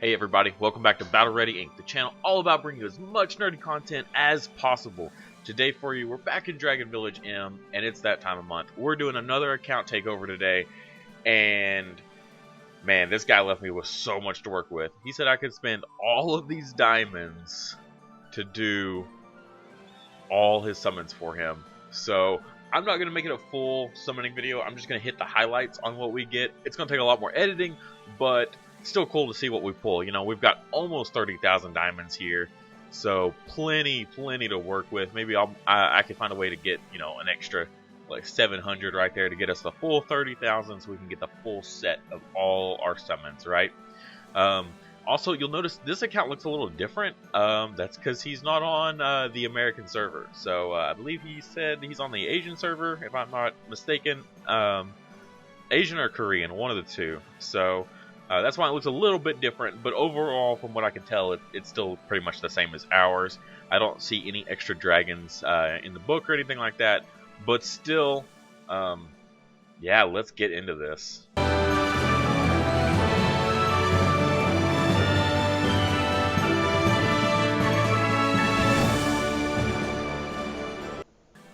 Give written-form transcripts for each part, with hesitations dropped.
Hey everybody, welcome back to Battle Ready Inc., the channel all about bringing you as much nerdy content as possible. Today for you, we're back in Dragon Village M, and it's that time of month. We're doing another account takeover today, and man, this guy left me with so much to work with. He said I could spend all of these diamonds to do all his summons for him. So I'm not going to make it a full summoning video. I'm just going to hit the highlights on what we get. It's going to take a lot more editing, but still cool to see what we pull. You know, we've got almost 30,000 diamonds here, so plenty to work with. Maybe I can find a way to get, you know, an extra like 700 right there to get us the full 30,000, so we can get the full set of all our summons, right? Also, you'll notice this account looks a little different. That's because he's not on the American server. So I believe he said he's on the Asian server, if I'm not mistaken. Asian or Korean, one of the two. So that's why it looks a little bit different, but overall, from what I can tell, it's still pretty much the same as ours. I don't see any extra dragons in the book or anything like that, but still, yeah, let's get into this.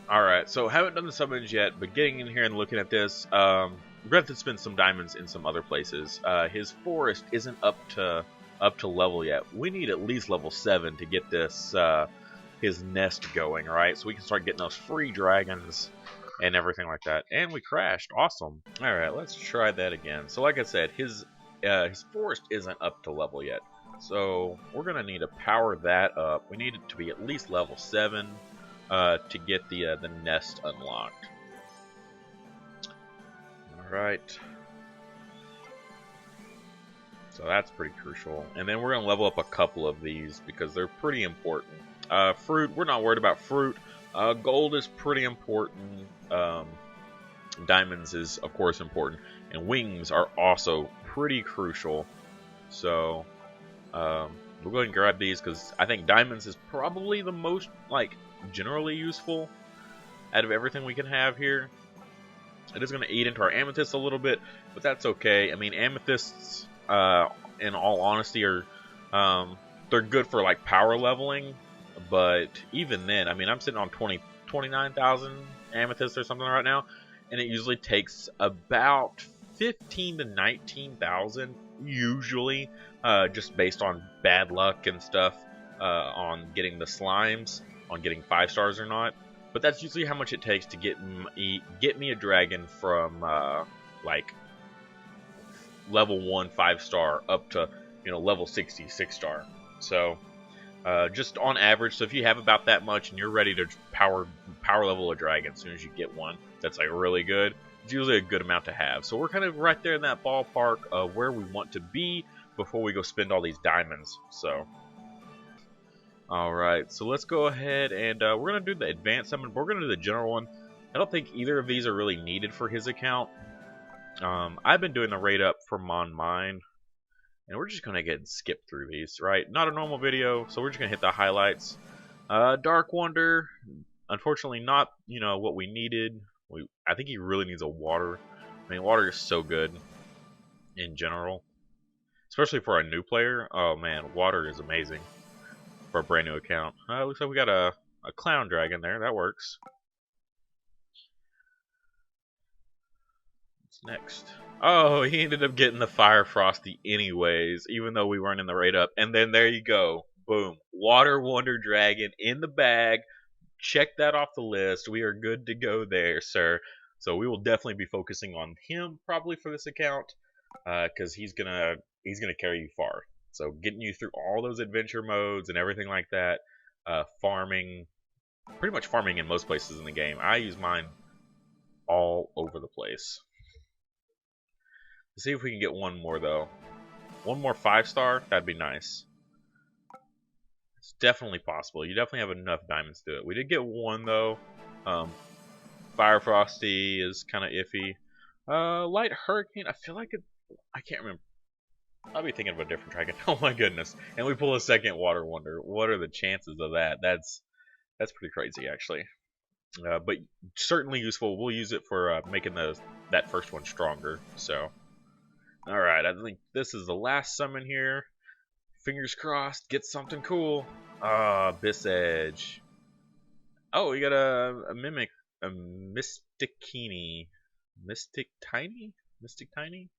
Alright, so haven't done the summons yet, but getting in here and looking at this, we're going to have to spend some diamonds in some other places. His forest isn't up to level yet. We need at least level 7 to get this his nest going, right? So we can start getting those free dragons and everything like that. And we crashed. Awesome. Alright, let's try that again. So like I said, his forest isn't up to level yet. So we're going to need to power that up. We need it to be at least level 7 to get the nest unlocked. Alright, so that's pretty crucial. And then we're going to level up a couple of these because they're pretty important. Fruit, we're not worried about fruit. Gold is pretty important. Diamonds is, of course, important. And wings are also pretty crucial. So we'll go ahead and grab these because I think diamonds is probably the most, like, generally useful out of everything we can have here. It is going to eat into our amethysts a little bit, but that's okay. I mean, amethysts, in all honesty, are they're good for like power leveling, but even then, I mean, I'm sitting on 29,000 amethysts or something right now, and it usually takes about 15 to 19,000 usually, just based on bad luck and stuff, on getting the slimes, on getting 5 stars or not. But that's usually how much it takes to get me a dragon from like level 1 5-star up to, you know, level 60 6-star. So just on average. So if you have about that much and you're ready to power level a dragon as soon as you get one, that's like really good. It's usually a good amount to have. So we're kind of right there in that ballpark of where we want to be before we go spend all these diamonds. So. Alright, so let's go ahead and we're going to do the advanced summon, but we're going to do the general one. I don't think either of these are really needed for his account. I've been doing the rate up from on mine, and we're just going to get and skip through these, right? Not a normal video, so we're just going to hit the highlights. Dark Wonder, unfortunately not, you know, what we needed. I think he really needs a water. I mean, water is so good in general, especially for a new player. Oh man, water is amazing. For a brand new account. Looks like we got a clown dragon there. That works. What's next? Oh, he ended up getting the Fire Frosty anyways, even though we weren't in the rate up. And then there you go. Boom. Water Wonder Dragon in the bag. Check that off the list. We are good to go there, sir. So we will definitely be focusing on him probably for this account, because he's gonna carry you far. So getting you through all those adventure modes and everything like that, farming, pretty much farming in most places in the game. I use mine all over the place. Let's see if we can get one more though. One more 5-star, that'd be nice. It's definitely possible. You definitely have enough diamonds to do it. We did get one though. Fire Frosty is kind of iffy. Light Hurricane, I feel like I can't remember. I'll be thinking of a different dragon. Oh my goodness. And we pull a second Water Wonder. What are the chances of that? That's pretty crazy, actually. But certainly useful. We'll use it for making that first one stronger. So, alright, I think this is the last summon here. Fingers crossed, get something cool. Ah, Abyss Edge. Oh, we got a mimic, a Mysticini, Mystic Tiny, Mystic Tiny.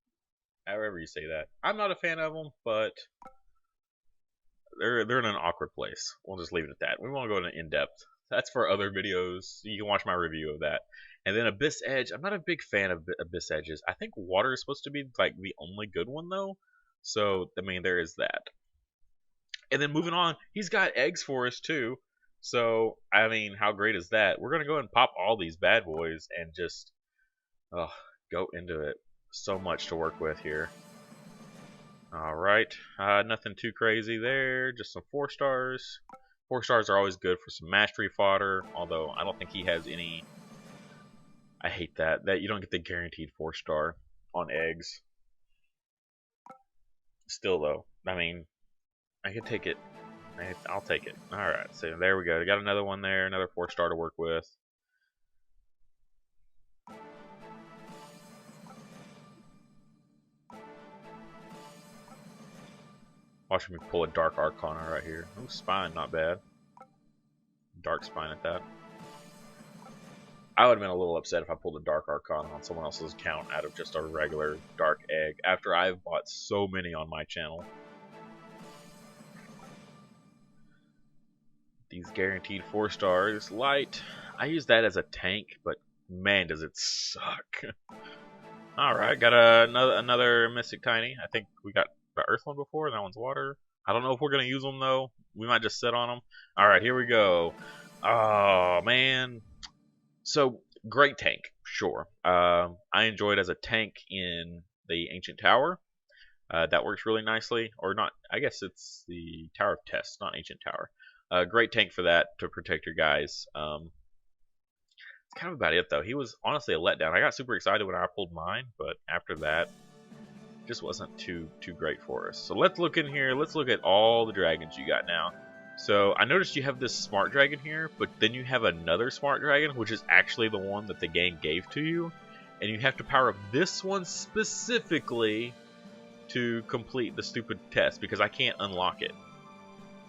However you say that. I'm not a fan of them, but they're in an awkward place. We'll just leave it at that. We won't go into in depth. That's for other videos. You can watch my review of that. And then Abyss Edge. I'm not a big fan of Abyss Edges. I think water is supposed to be like the only good one though. So I mean, there is that. And then moving on, he's got eggs for us too. So I mean, how great is that? We're gonna go ahead and pop all these bad boys and just go into it. So much to work with here. Alright, nothing too crazy there, just some 4 stars. 4 stars are always good for some mastery fodder, although I don't think he has any. I hate that you don't get the guaranteed 4 star on eggs. Still though, I mean, I can take it. I'll take it. Alright, so there we go. We got another one there, another 4 star to work with. Watch me pull a Dark Arcana right here. Ooh, Spine, not bad. Dark Spine at that. I would have been a little upset if I pulled a Dark Arcana on someone else's account out of just a regular Dark Egg after I've bought so many on my channel. These guaranteed 4 stars. Light. I use that as a tank, but man, does it suck. Alright, got another Mystic Tiny. I think we got the Earth one before. That one's water. I don't know if we're going to use them, though. We might just sit on them. Alright, here we go. Oh, man. So, great tank, sure. I enjoy it as a tank in the Ancient Tower. That works really nicely. Or not, I guess it's the Tower of Tests, not Ancient Tower. Great tank for that, to protect your guys. It's kind of about it, though. He was honestly a letdown. I got super excited when I pulled mine, but after that, just wasn't too great for us. So let's look in here. Let's look at all the dragons you got now. So I noticed you have this smart dragon here, but then you have another smart dragon, which is actually the one that the game gave to you. And you have to power up this one specifically to complete the stupid test, because I can't unlock it.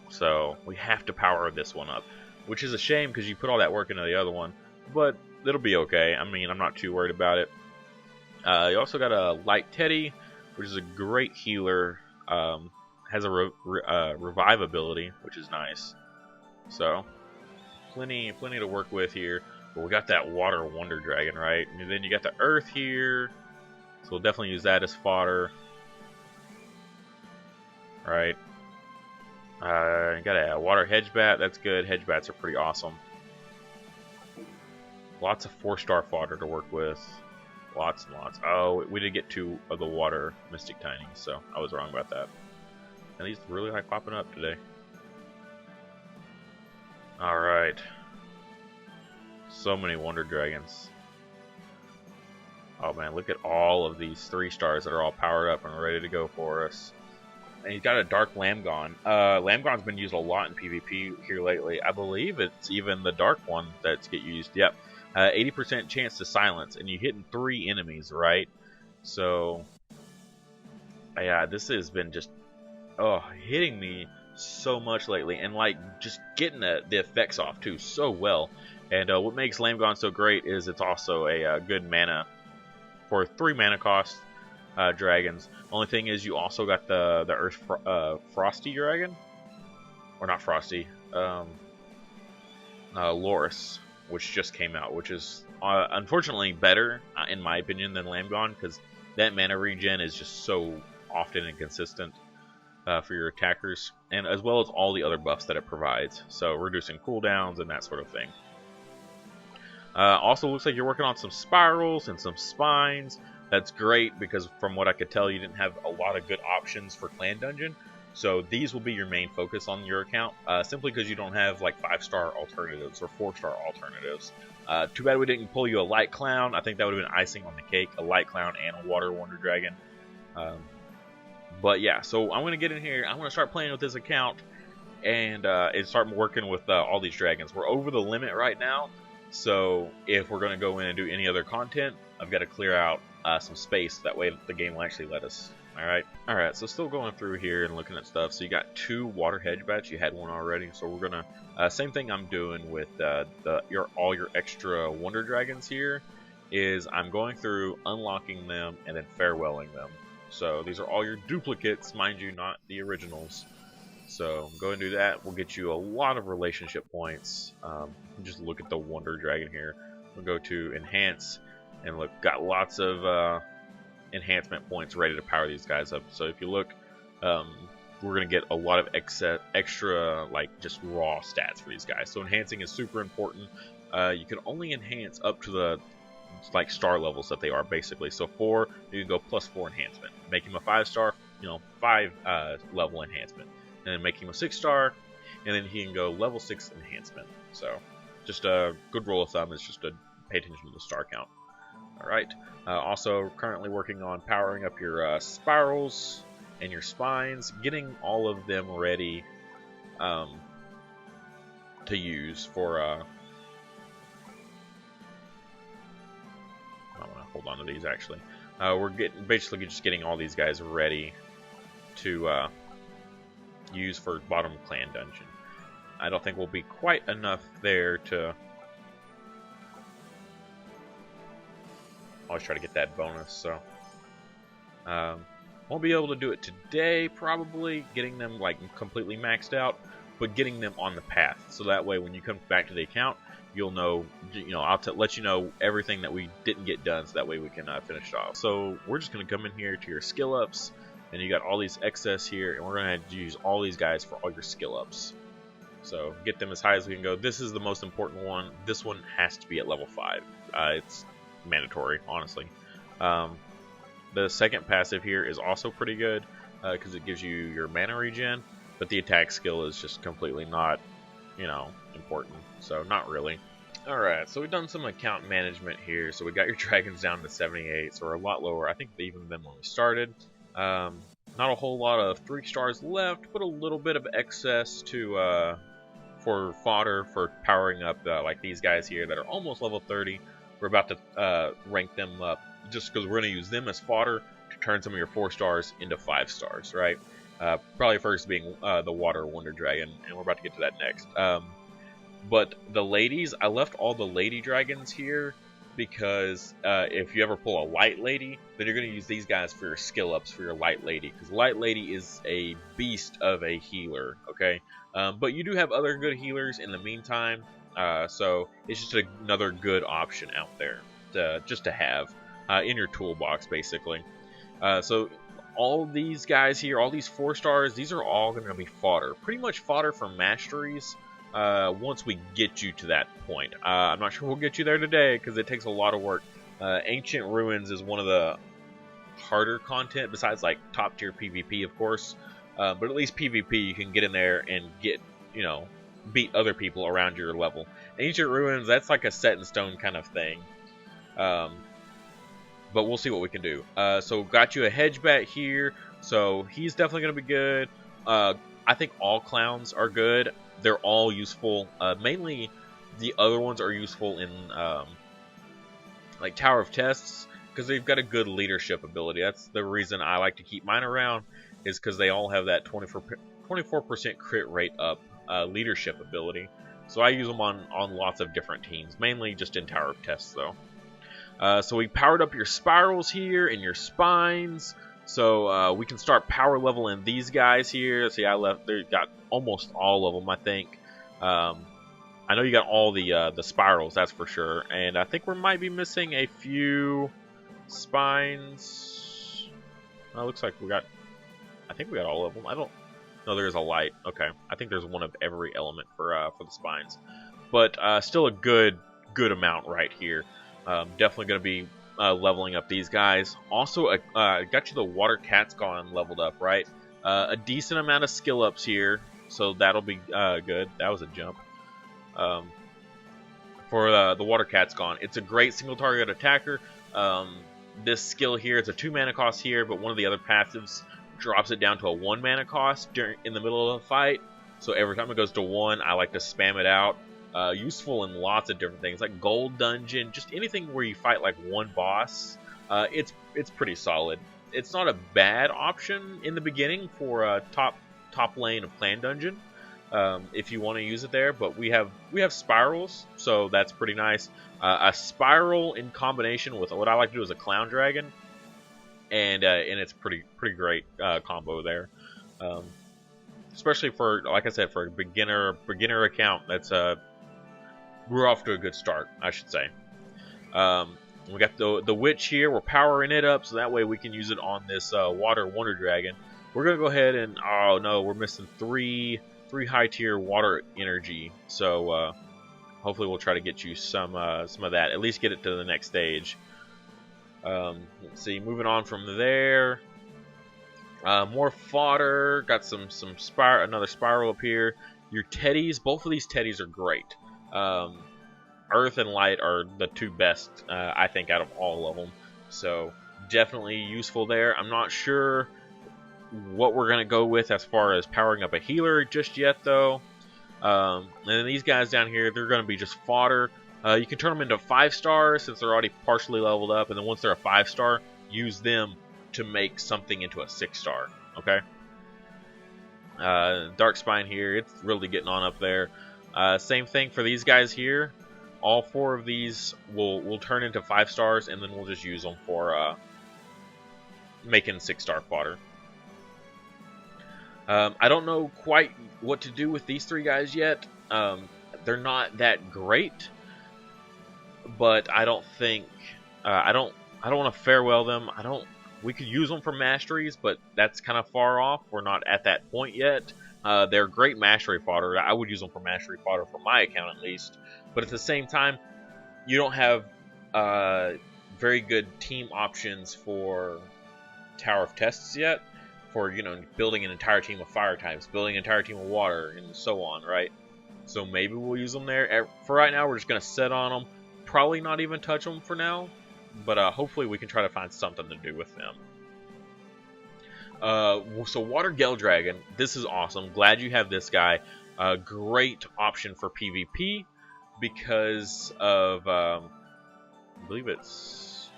So we have to power this one up, which is a shame because you put all that work into the other one. But it'll be okay. I mean, I'm not too worried about it. You also got a Light Teddy, which is a great healer. Has a revive ability, which is nice. So, plenty to work with here. But we got that Water Wonder Dragon, right? And then you got the Earth here. So we'll definitely use that as fodder. Right. You got a Water Hedgebat. That's good. Hedgebats are pretty awesome. Lots of 4-star fodder to work with. Lots and lots. Oh, we did get 2 of the water Mystic Tiny, so I was wrong about that. And these really like popping up today. Alright. So many Wonder Dragons. Oh man, look at all of these 3 stars that are all powered up and ready to go for us. And he's got a Dark Lamgon. Lamgon's been used a lot in PvP here lately. I believe it's even the Dark one that's get used. Yep. 80% chance to silence, and you hitting 3 enemies, right? So, yeah, this has been just hitting me so much lately, and like just getting the effects off too so well. And what makes Lamgon so great is it's also a good mana for 3 mana cost dragons. Only thing is, you also got the Earth Frosty dragon, or not Frosty, Loris, which just came out, which is unfortunately better, in my opinion, than Lamgon, because that mana regen is just so often and consistent for your attackers, and as well as all the other buffs that it provides, so reducing cooldowns and that sort of thing. Also looks like you're working on some spirals and some spines. That's great, because from what I could tell, you didn't have a lot of good options for Clan Dungeon. So these will be your main focus on your account, simply because you don't have like 5-star alternatives or 4-star alternatives. Too bad we didn't pull you a Light Clown. I think that would have been icing on the cake, a Light Clown and a Water Wonder Dragon. But yeah, so I'm going to get in here. I'm going to start playing with this account and start working with all these dragons. We're over the limit right now, so if we're going to go in and do any other content, I've got to clear out some space. That way the game will actually let us Alright, so still going through here and looking at stuff. So you got 2 water hedge bats, you had one already, so we're gonna, same thing I'm doing with all your extra Wonder Dragons here, is I'm going through, unlocking them, and then farewelling them. So these are all your duplicates, mind you, not the originals. So go and do that, we'll get you a lot of relationship points. Just look at the Wonder Dragon here. We'll go to Enhance, and look, got lots of enhancement points ready to power these guys up. So if you look, we're gonna get a lot of extra, like, just raw stats for these guys. So enhancing is super important. You can only enhance up to the like star levels that they are, basically. So 4, you can go +4 enhancement, make him a 5-star, 5 level enhancement, and then make him a 6-star, and then he can go level 6 enhancement. So just a good rule of thumb is just to pay attention to the star count. Alright, also currently working on powering up your spirals and your spines, getting all of them ready to use for, I want to hold on to these actually. We're basically just getting all these guys ready to use for bottom clan dungeon. I don't think we'll be quite enough there to always try to get that bonus, so won't be able to do it today, probably getting them like completely maxed out, but getting them on the path, so that way when you come back to the account, you'll know, I'll let you know everything that we didn't get done, so that way we can finish it off. So we're just going to come in here to your skill ups, and you got all these excess here, and we're going to use all these guys for all your skill ups. So get them as high as we can go. This is the most important one. This one has to be at level 5. It's mandatory, honestly. The second passive here is also pretty good because it gives you your mana regen, but the attack skill is just completely not, important. So not really. Alright, so we've done some account management here. So we got your dragons down to 78, so we're a lot lower, I think, even than when we started. Not a whole lot of 3 stars left, but a little bit of excess to for fodder for powering up like these guys here that are almost level 30. We're about to rank them up just because we're going to use them as fodder to turn some of your 4 stars into 5 stars, right? Probably first being the Water Wonder Dragon, and we're about to get to that next. But the ladies, I left all the lady dragons here because if you ever pull a light lady, then you're going to use these guys for your skill ups for your light lady, because light lady is a beast of a healer, okay? But you do have other good healers in the meantime, so it's just another good option out there just to have in your toolbox, basically. So all these guys here, all these 4 stars, these are all going to be fodder. Pretty much fodder for masteries once we get you to that point. I'm not sure we'll get you there today because it takes a lot of work. Ancient Ruins is one of the harder content, besides like top tier PvP, of course. But at least PvP, you can get in there and get, beat other people around your level. Ancient Ruins, that's like a set in stone kind of thing. But we'll see what we can do. So got you a hedge bat here, so he's definitely going to be good. I think all clowns are good. They're all useful. Mainly the other ones are useful in like Tower of Tests, because they've got a good leadership ability. That's the reason I like to keep mine around, is because they all have that 24% crit rate up leadership ability. So I use them on lots of different teams, mainly just in Tower of Tests though. So we powered up your spirals here and your spines, so we can start power leveling these guys here. See, they got almost all of them, I think. I know you got all the spirals, that's for sure, and I think we might be missing a few spines. Looks like I think we got all of them. I don't know. There's a light. Okay, I think there's one of every element for the spines, but still a good amount right here. Definitely going to be leveling up these guys. Also, got you the Water Cat's Gone leveled up, right? A decent amount of skill ups here, so that'll be good. That was a jump. For the Water Cat's Gone, it's a great single target attacker. This skill here, it's a 2 mana cost here, but one of the other passives drops it down to a 1 mana cost in the middle of the fight. So every time it goes to 1, I like to spam it out. Useful in lots of different things, like Gold Dungeon, just anything where you fight like one boss. It's pretty solid. it's not a bad option in the beginning for a top lane of Clan Dungeon, if you want to use it there. But we have spirals, so that's pretty nice. A spiral in combination with what I like to do is a Clown Dragon, and it's pretty great combo there. Especially for, like I said, for a beginner account. That's we're off to a good start, I should say. We got the witch here. We're powering it up so that way we can use it on this water wonder dragon. We're gonna go ahead and, oh no, we're missing three high tier water energy. So hopefully we'll try to get you some of that. At least get it to the next stage. Let's see. Moving on from there. More fodder. Got some another spiral up here. Your teddies. Both of these teddies are great. Earth and light are the two best, I think, out of all of them. So definitely useful there. I'm not sure what we're going to go with as far as powering up a healer just yet, though. And then these guys down here, they're going to be just fodder. You can turn them into 5-stars since they're already partially leveled up. And then once they're a 5-star, use them to make something into a 6-star. Okay? Dark Spine here, it's really getting on up there. Same thing for these guys here. All 4 of these will turn into 5-stars, and then we'll just use them for making 6-star fodder. I don't know quite what to do with these 3 guys yet. They're not that great, but I don't think I don't want to farewell them. We could use them for masteries, but that's kind of far off. We're not at that point yet. They're great mastery fodder. I would use them for mastery fodder for my account at least. But at the same time, you don't have very good team options for Tower of Tests yet. For, building an entire team of fire types, building an entire team of water, and so on, right? So maybe we'll use them there. For right now, we're just going to sit on them. Probably not even touch them for now. But hopefully we can try to find something to do with them. So Water Gel Dragon, this is awesome. Glad you have this guy. Great option for PvP because of, I believe it's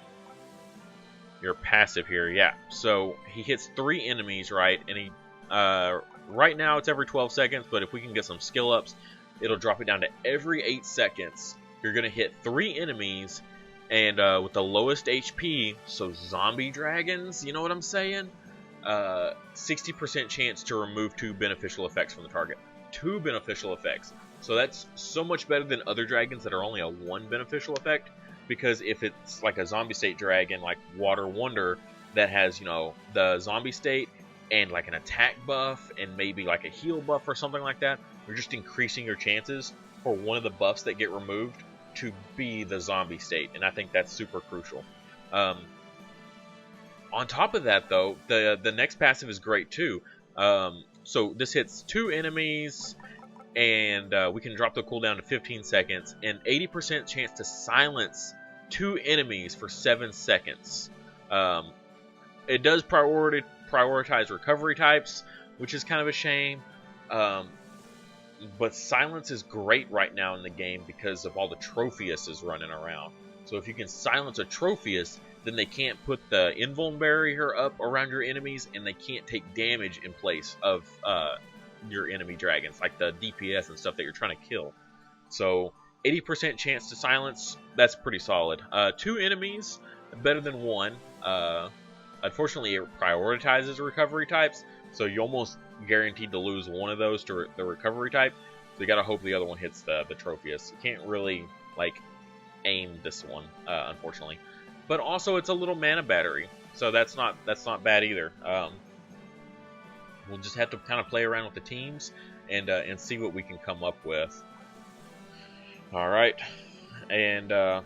your passive here. Yeah, so he hits 3 enemies, right? And he, right now it's every 12 seconds, but if we can get some skill ups, it'll drop it down to every 8 seconds. You're going to hit 3 enemies, and with the lowest HP, so zombie dragons, you know what I'm saying? 60% chance to remove 2 beneficial effects from the target. 2 beneficial effects. So that's so much better than other dragons that are only a 1 beneficial effect. Because if it's like a zombie state dragon, like Water Wonder, that has, the zombie state and like an attack buff and maybe like a heal buff or something like that, you're just increasing your chances for one of the buffs that get removed to be the zombie state. And I think that's super crucial. On top of that, though, the next passive is great too. So this hits 2 enemies, and we can drop the cooldown to 15 seconds, and 80% chance to silence 2 enemies for 7 seconds. It does prioritize recovery types, which is kind of a shame. But silence is great right now in the game because of all the Trophiuses running around. So if you can silence a Trophius, then they can't put the invuln barrier up around your enemies, and they can't take damage in place of your enemy dragons, like the DPS and stuff that you're trying to kill. So 80% chance to silence, that's pretty solid. 2 enemies, better than 1. Unfortunately, it prioritizes recovery types, so you're almost guaranteed to lose one of those to the recovery type. So you gotta hope the other one hits the Trophius. You can't really aim this one, unfortunately. But also, it's a little mana battery, so that's not bad either. We'll just have to kind of play around with the teams and see what we can come up with. All right, and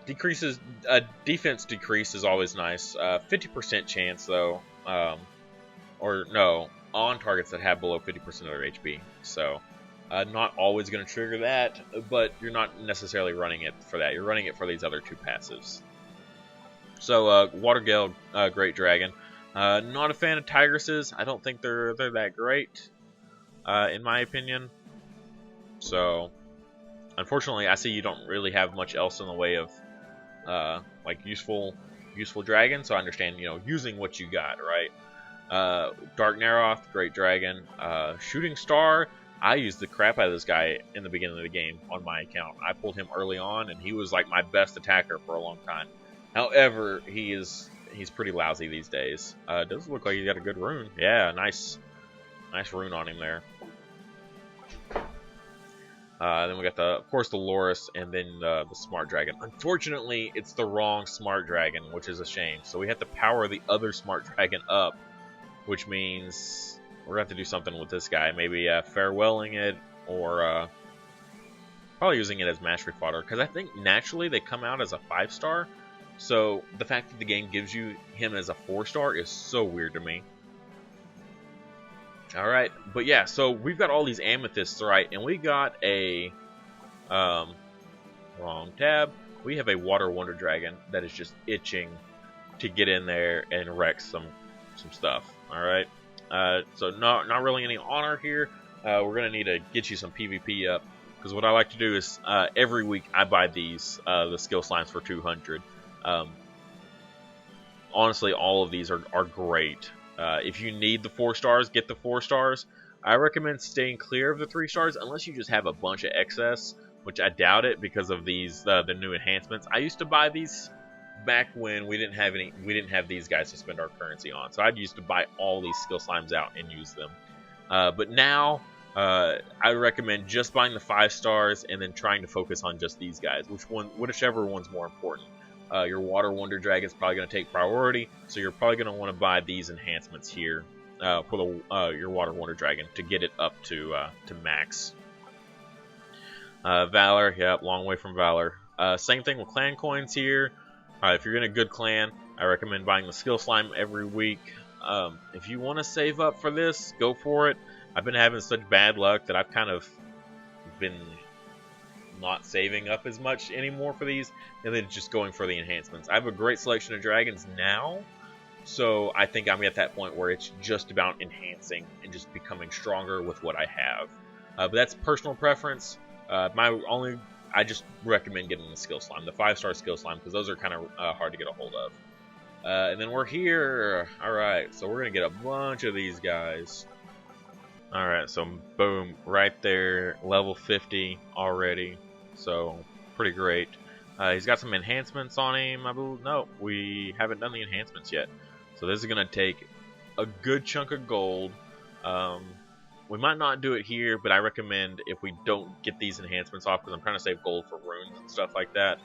defense decrease is always nice. 50% chance though, or no, on targets that have below 50% of their HP. So not always going to trigger that, but you're not necessarily running it for that. You're running it for these other 2 passives. So Water Gale, great dragon. Not a fan of Tigresses. I don't think they're that great, in my opinion. So, unfortunately, I see you don't really have much else in the way of useful useful dragon, so I understand, you know, using what you got, right? Dark Naroth, great dragon. Shooting Star, I used the crap out of this guy in the beginning of the game on my account. I pulled him early on, and he was like my best attacker for a long time. However, he's pretty lousy these days. Does look like he's got a good rune. Yeah, nice rune on him there. Then we got of course the Loris, and then the Smart Dragon. Unfortunately, it's the wrong Smart Dragon, which is a shame. So we have to power the other Smart Dragon up, which means we're gonna have to do something with this guy. Maybe farewelling it, or probably using it as mastery fodder. Because I think naturally they come out as a 5-star. So the fact that the game gives you him as a 4-star is so weird to me. Alright, but yeah, so we've got all these amethysts, right, and we got a, wrong tab, we have a Water Wonder Dragon that is just itching to get in there and wreck some stuff, alright? So not really any honor here. We're going to need to get you some PvP up, because what I like to do is, every week I buy these, the skill slimes for 200. Honestly, all of these are great. If you need the 4 stars, get the 4 stars. I recommend staying clear of the 3 stars unless you just have a bunch of excess, which I doubt it because of these the new enhancements. I used to buy these back when we didn't have these guys to spend our currency on. So I used to buy all these skill slimes out and use them. But now I recommend just buying the 5 stars and then trying to focus on just these guys, whichever one's more important. Your Water Wonder Dragon is probably going to take priority, so you're probably going to want to buy these enhancements here for your Water Wonder Dragon to get it up to max. Valor, yep, long way from Valor. Same thing with clan coins here. If you're in a good clan, I recommend buying the skill slime every week. If you want to save up for this, go for it. I've been having such bad luck that I've kind of been not saving up as much anymore for these, and then just going for the enhancements. I have a great selection of dragons now, so I think I'm at that point where it's just about enhancing and just becoming stronger with what I have. But that's personal preference. I just recommend getting the skill slime, the 5-star skill slime, because those are kind of hard to get a hold of. And then we're here. Alright, so we're going to get a bunch of these guys. Alright, so boom, right there, level 50 already. So, pretty great. He's got some enhancements on him, I believe. No, we haven't done the enhancements yet. So this is going to take a good chunk of gold. We might not do it here, but I recommend if we don't get these enhancements off, because I'm trying to save gold for runes and stuff like that,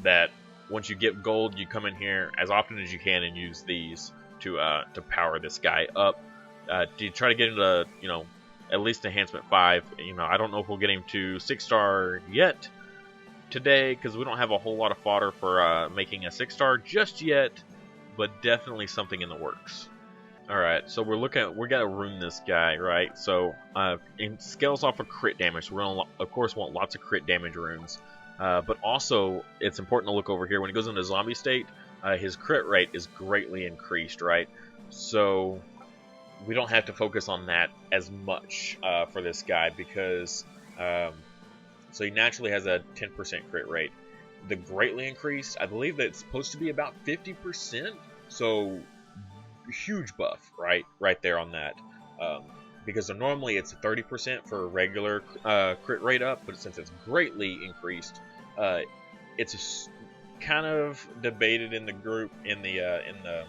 that once you get gold, you come in here as often as you can and use these to power this guy up. To try to get into, you know, at least enhancement 5. You know, I don't know if we'll get him to 6-star yet today, because we don't have a whole lot of fodder for making a 6-star just yet, but definitely something in the works. Alright, so we're gonna rune this guy, right? So it scales off of crit damage. We're gonna, of course, want lots of crit damage runes, but also it's important to look over here when he goes into zombie state. His crit rate is greatly increased, right? So we don't have to focus on that as much for this guy, because so he naturally has a 10% crit rate. The greatly increased, I believe that it's supposed to be about 50%, so huge buff right there on that, because normally it's 30% for regular crit rate up, but since it's greatly increased, it's kind of debated in the group, in the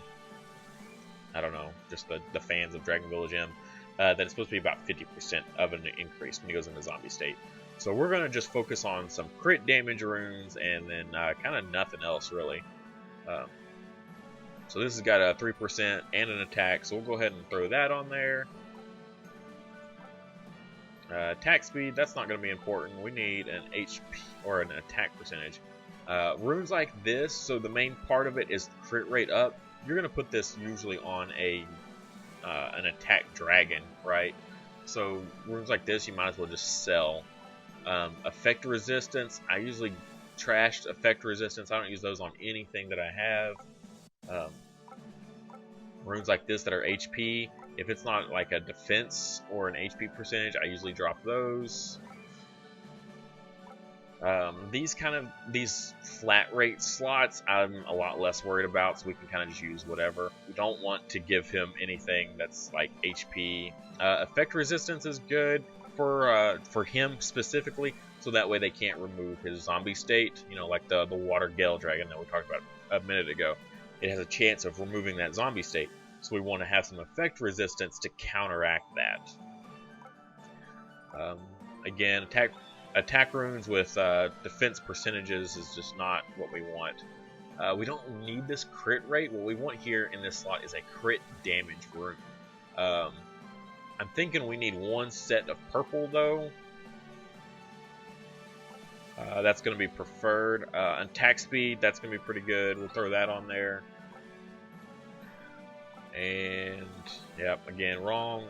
I don't know, just the fans of Dragon Village M, that it's supposed to be about 50% of an increase when he goes into zombie state. So we're going to just focus on some crit damage runes, and then kind of nothing else really. So this has got a 3% and an attack, so we'll go ahead and throw that on there. Attack speed, that's not going to be important. We need an HP or an attack percentage. Runes like this, so the main part of it is crit rate up. You're going to put this usually on an attack dragon, right? So runes like this, you might as well just sell. Effect resistance, I usually trash effect resistance. I don't use those on anything that I have. Runes like this that are HP, if it's not like a defense or an HP percentage, I usually drop those. These flat rate slots, I'm a lot less worried about, so we can kind of just use whatever. We don't want to give him anything that's like HP. Effect resistance is good for him specifically, so that way they can't remove his zombie state. You know, like the water gale dragon that we talked about a minute ago. It has a chance of removing that zombie state, so we want to have some effect resistance to counteract that. Again, attack runes with defense percentages is just not what we want. We don't need this crit rate. What we want here in this slot is a crit damage rune. I'm thinking we need one set of purple though. That's going to be preferred. Attack speed, that's going to be pretty good. We'll throw that on there. And yep, again, wrong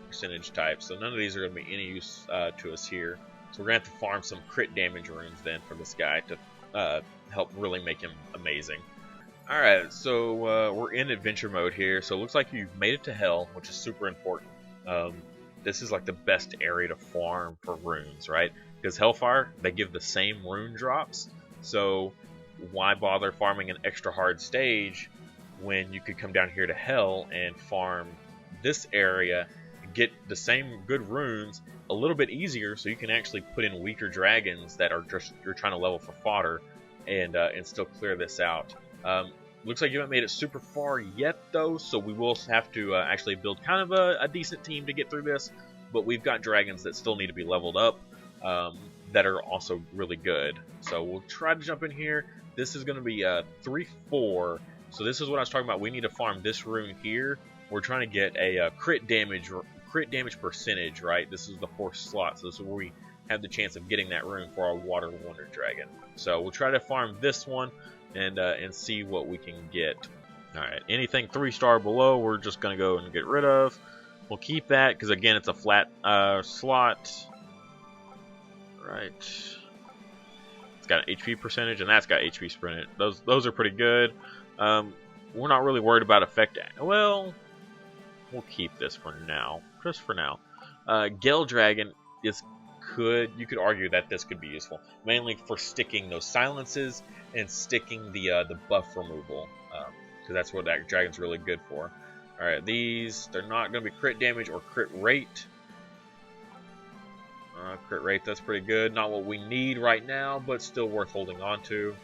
percentage type. So none of these are going to be any use to us here. So we're going to have to farm some crit damage runes then for this guy to help really make him amazing. Alright, so we're in adventure mode here. So it looks like you've made it to hell, which is super important. This is like the best area to farm for runes, right? Because Hellfire, they give the same rune drops. So why bother farming an extra hard stage when you could come down here to hell and farm this area, get the same good runes a little bit easier, so you can actually put in weaker dragons that are just you're trying to level for fodder, and still clear this out. Looks like you haven't made it super far yet though, so we will have to actually build kind of a decent team to get through this, but we've got dragons that still need to be leveled up that are also really good. So we'll try to jump in here. This is going to be 3-4. So this is what I was talking about. We need to farm this rune here. We're trying to get a crit damage percentage, right? This is the 4th slot, so this is where we have the chance of getting that rune for our Water Wonder Dragon. So we'll try to farm this one and see what we can get. All right, anything 3-star below, we're just gonna go and get rid of. We'll keep that because again, it's a flat slot. Right. It's got an HP percentage, and that's got HP percentage. Those are pretty good. We're not really worried about effect. Well, we'll keep this for now, just for now. Gale Dragon is you could argue that this could be useful, mainly for sticking those silences and sticking the buff removal, because that's what that dragon's really good for. All right, they're not going to be crit damage or crit rate. Crit rate, that's pretty good. Not what we need right now, but still worth holding on to.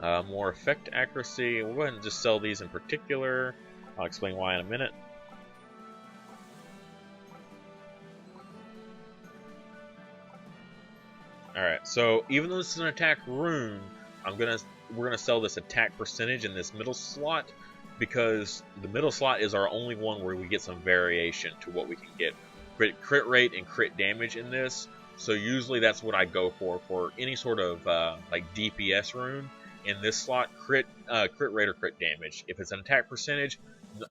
More effect accuracy. We'll go ahead and just sell these in particular. I'll explain why in a minute. Alright, so even though this is an attack rune, we're gonna sell this attack percentage in this middle slot, because the middle slot is our only one where we get some variation to what we can get. Crit rate and crit damage in this. So usually that's what I go for any sort of like DPS rune. In this slot, crit rate or crit damage. If it's an attack percentage,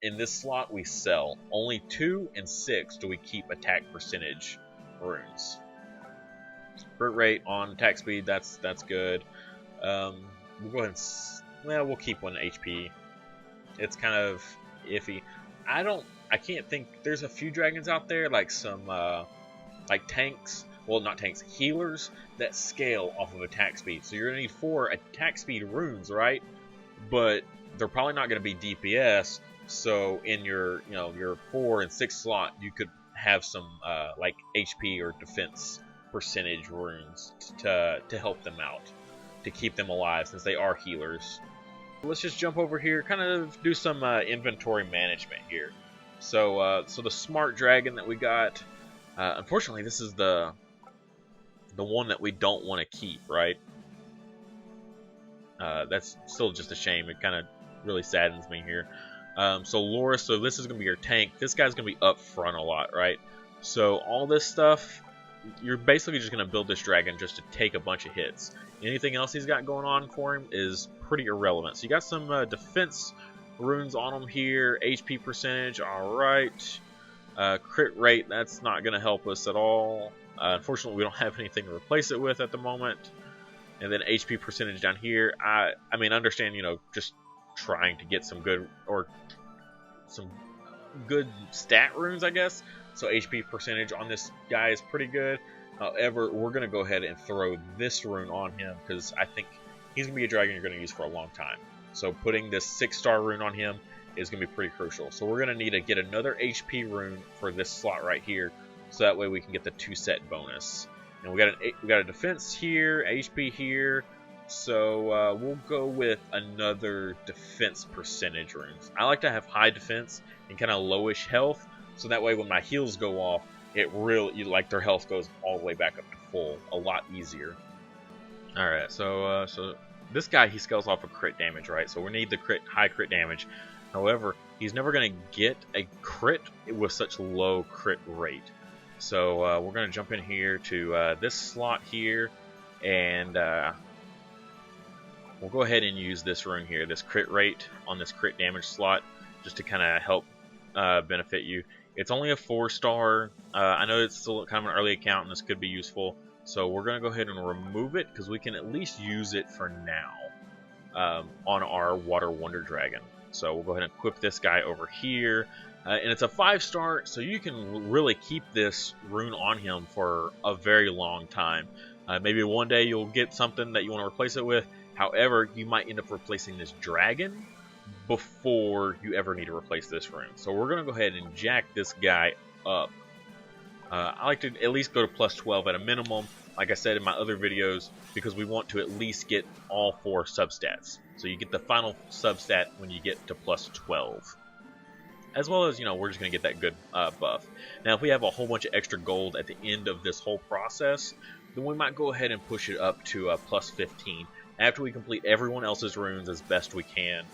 in this slot we sell. Only 2 and 6 do we keep attack percentage runes. Crit rate on attack speed, that's good. We'll go ahead and we'll keep 1 HP. It's kind of iffy. I can't think. There's a few dragons out there, like some like tanks. Well, not tanks, healers that scale off of attack speed. So you're gonna need 4 attack speed runes, right? But they're probably not gonna be DPS. So in your your 4 and 6 slot, you could have some like HP or defense percentage runes to help them out, to keep them alive, since they are healers. Let's just jump over here, kind of do some inventory management here. So the smart dragon that we got, unfortunately this is the one that we don't want to keep, right? That's still just a shame. It kind of really saddens me here. So Loris, so this is going to be your tank. This guy's going to be up front a lot, right? So all this stuff, you're basically just going to build this dragon just to take a bunch of hits. Anything else he's got going on for him is pretty irrelevant. So you got some defense runes on him here. HP percentage, alright. Crit rate, that's not going to help us at all. Unfortunately, we don't have anything to replace it with at the moment. And then HP percentage down here. I mean, understand, just trying to get some good stat runes, I guess. So HP percentage on this guy is pretty good. However, we're going to go ahead and throw this rune on him because I think he's going to be a dragon you're going to use for a long time. So putting this 6-star rune on him is going to be pretty crucial. So we're going to need to get another HP rune for this slot right here, so that way we can get the 2-set bonus. And we got a defense here, HP here, so we'll go with another defense percentage runes. I like to have high defense and kind of lowish health, so that way when my heals go off, it really, like, their health goes all the way back up to full, a lot easier. Alright, so this guy, he scales off of crit damage, right? So we need the high crit damage. However, he's never going to get a crit with such low crit rate. So we're going to jump in here to this slot here, and we'll go ahead and use this rune here, this crit rate on this crit damage slot, just to kind of help benefit you. It's only a 4-star. I know it's still kind of an early account, and this could be useful. So we're going to go ahead and remove it, because we can at least use it for now on our Water Wonder Dragon. So we'll go ahead and equip this guy over here. And it's a 5-star, so you can really keep this rune on him for a very long time. Maybe one day you'll get something that you want to replace it with. However, you might end up replacing this dragon before you ever need to replace this rune. So we're going to go ahead and jack this guy up. I like to at least go to plus 12 at a minimum, like I said in my other videos, because we want to at least get all 4 substats. So you get the final substat when you get to plus 12. As well as, we're just going to get that good buff. Now, if we have a whole bunch of extra gold at the end of this whole process, then we might go ahead and push it up to plus 15. After we complete everyone else's runes as best we can,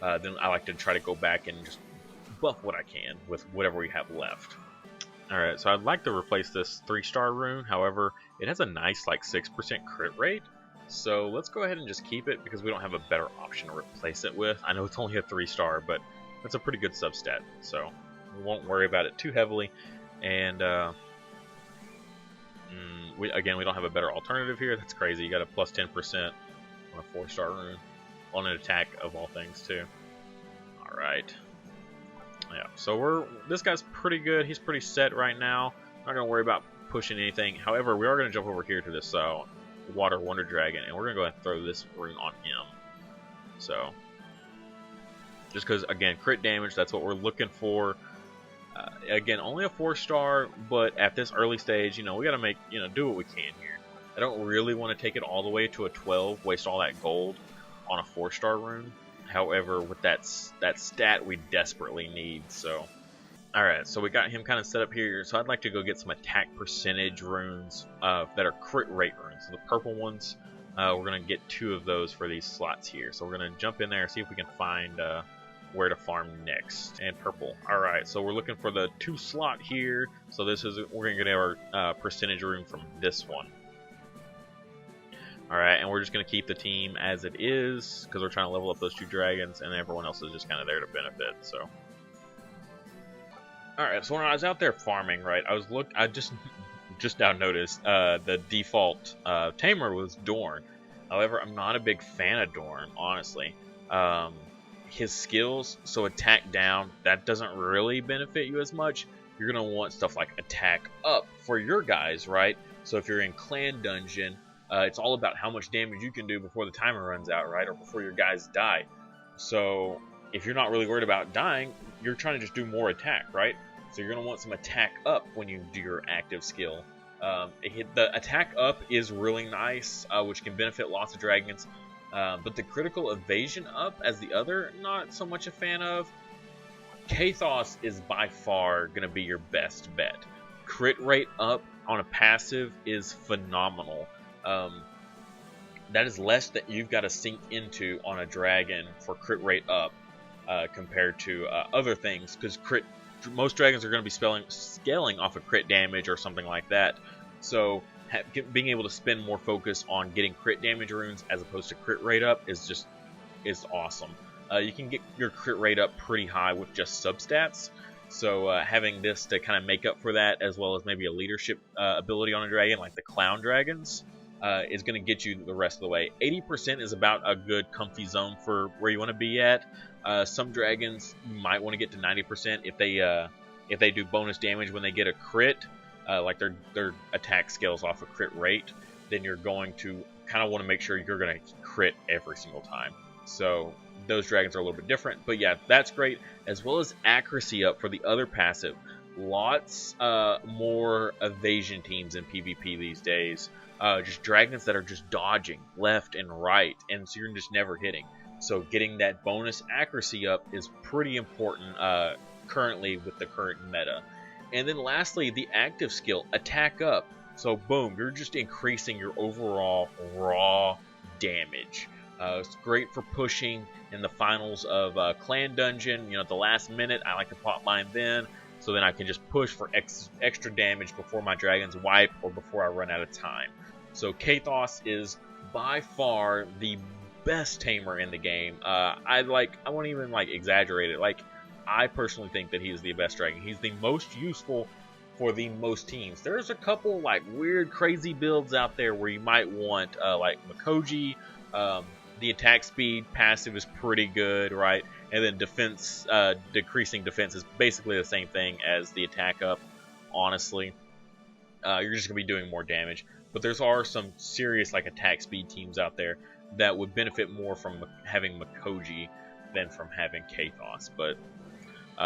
then I like to try to go back and just buff what I can with whatever we have left. Alright, so I'd like to replace this 3-star rune. However, it has a nice, like, 6% crit rate. So let's go ahead and just keep it, because we don't have a better option to replace it with. I know it's only a 3-star, but that's a pretty good substat, so we won't worry about it too heavily. And we don't have a better alternative here. That's crazy. You got a plus 10% on a 4-star rune on an attack of all things too. All right. Yeah. So this guy's pretty good. He's pretty set right now. Not gonna worry about pushing anything. However, we are gonna jump over here to this Water Wonder Dragon, and we're gonna go ahead and throw this rune on him. So. Just because, again, crit damage, that's what we're looking for. Again, only a 4-star, but at this early stage, we got to make, do what we can here. I don't really want to take it all the way to a 12, waste all that gold on a 4-star rune. However, with that stat, we desperately need, so. Alright, so we got him kind of set up here, so I'd like to go get some attack percentage runes that are crit rate runes. So the purple ones, we're going to get 2 of those for these slots here. So we're going to jump in there and see if we can find where to farm next. And purple. Alright, so we're looking for the 2 slot here. So we're going to get our percentage rune from this one. Alright, and we're just going to keep the team as it is, because we're trying to level up those 2 dragons, and everyone else is just kind of there to benefit, so. Alright, so when I was out there farming, right, I just now noticed the default tamer was Dorn. However, I'm not a big fan of Dorn, honestly. His skills, so attack down, that doesn't really benefit you as much. You're going to want stuff like attack up for your guys, right? So if you're in clan dungeon, it's all about how much damage you can do before the timer runs out, right? Or before your guys die. So if you're not really worried about dying, you're trying to just do more attack, right? So you're going to want some attack up when you do your active skill. The attack up is really nice, which can benefit lots of dragons. But the critical evasion up as the other, not so much a fan of. Kathos is by far going to be your best bet. Crit rate up on a passive is phenomenal. That is less that you've got to sink into on a dragon for crit rate up compared to other things, because most dragons are going to be scaling off of crit damage or something like that. So being able to spend more focus on getting crit damage runes as opposed to crit rate up is awesome. You can get your crit rate up pretty high with just substats. So having this to kind of make up for that, as well as maybe a leadership ability on a dragon like the clown dragons, is going to get you the rest of the way. 80% is about a good comfy zone for where you want to be at. Some dragons you might want to get to 90% if they do bonus damage when they get a crit. like their attack scales off a crit rate, then you're going to kind of want to make sure you're going to crit every single time. So those dragons are a little bit different, but yeah, that's great, as well as accuracy up for the other passive. Lots more evasion teams in PvP these days. Just dragons that are just dodging left and right, and so you're just never hitting. So getting that bonus accuracy up is pretty important currently with the current meta. And then lastly, the active skill, attack up. So boom, you're just increasing your overall raw damage. It's great for pushing in the finals of Clan Dungeon. You know, at the last minute, I like to pop mine then, so then I can just push for extra damage before my dragons wipe or before I run out of time. So Kathos is by far the best tamer in the game. I won't even exaggerate it. I personally think that he is the best dragon. He's the most useful for the most teams. There's a couple weird, crazy builds out there where you might want Mikoji. The attack speed passive is pretty good, right? And then defense, decreasing defense is basically the same thing as the attack up. Honestly, you're just gonna be doing more damage. But there's some serious attack speed teams out there that would benefit more from having Mikoji than from having Kathos. But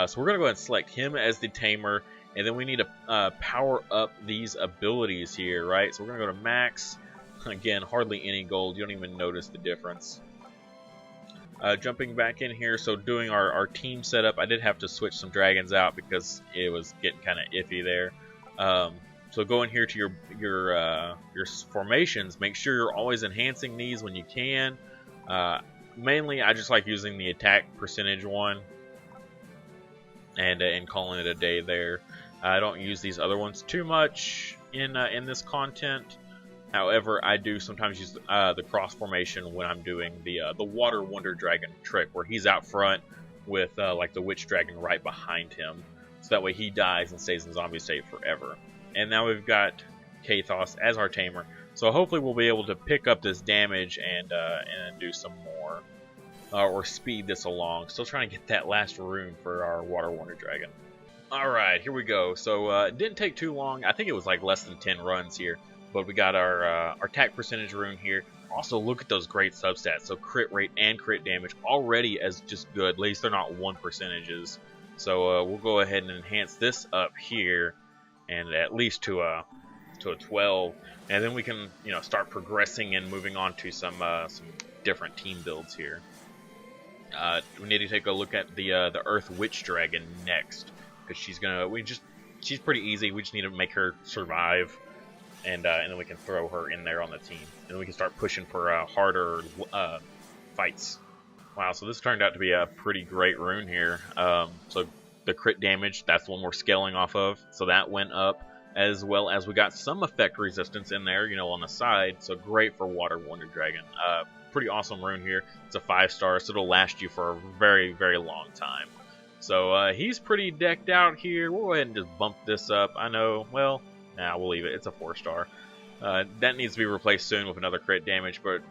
so we're gonna go ahead and select him as the tamer, and then we need to power up these abilities here, right? So we're gonna go to max. Again, hardly any gold. You don't even notice the difference. Jumping back in here, so doing our team setup, I did have to switch some dragons out because it was getting kind of iffy there. So go in here to your formations. Make sure you're always enhancing these when you can. Mainly, I just like using the attack percentage one and calling it a day there. I don't use these other ones too much in this content. However, I do sometimes use the cross formation when I'm doing the Water Wonder Dragon trick, where he's out front with the Witch Dragon right behind him, so that way he dies and stays in zombie state forever. And now we've got Kathos as our tamer, so hopefully we'll be able to pick up this damage and do some more, or speed this along. Still trying to get that last rune for our Water Wonder Dragon. Alright, here we go. So it didn't take too long. I think it was less than 10 runs here. But we got our attack percentage rune here. Also, look at those great substats. So crit rate and crit damage already as just good. At least they're not 1%. So we'll go ahead and enhance this up here, and at least to a 12. And then we can start progressing and moving on to some different team builds here. We need to take a look at the Earth Witch Dragon next, because she's pretty easy. We just need to make her survive. And then we can throw her in there on the team. And then we can start pushing for harder fights. Wow, so this turned out to be a pretty great rune here. So the crit damage, that's the one we're scaling off of. So that went up, as well as we got some effect resistance in there, on the side. So great for Water Wonder Dragon. Pretty awesome rune here. It's a 5-star, so it'll last you for a very, very long time. So he's pretty decked out here. We'll go ahead and just bump this up. I know, well... Nah, we'll leave it. It's a 4-star. That needs to be replaced soon with another crit damage, but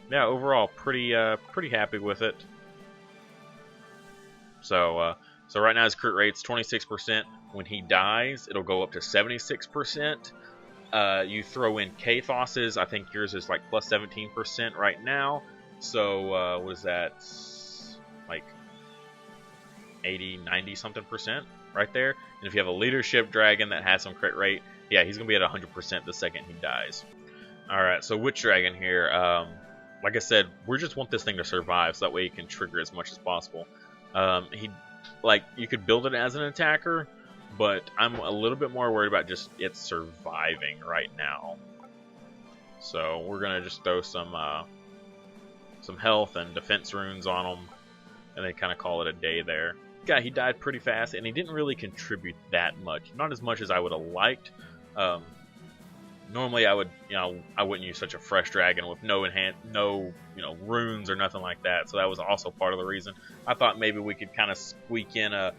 yeah, overall pretty happy with it. So right now his crit rate's 26%. When he dies, it'll go up to 76%. You throw in Kathos's. I think yours is plus 17% right now. So what is that? 80, 90 something percent right there. And if you have a leadership dragon that has some crit rate, yeah, he's gonna be at 100% the second he dies. Alright, so Witch Dragon here, like I said, we just want this thing to survive, so that way you can trigger as much as possible. You could build it as an attacker, but I'm a little bit more worried about just it surviving right now. So we're gonna just throw some health and defense runes on him, and then kind of call it a day there. Yeah, he died pretty fast, and he didn't really contribute that much. Not as much as I would have liked. Normally, I wouldn't use such a fresh dragon with no runes or nothing like that. So that was also part of the reason. I thought maybe we could kind of squeak in a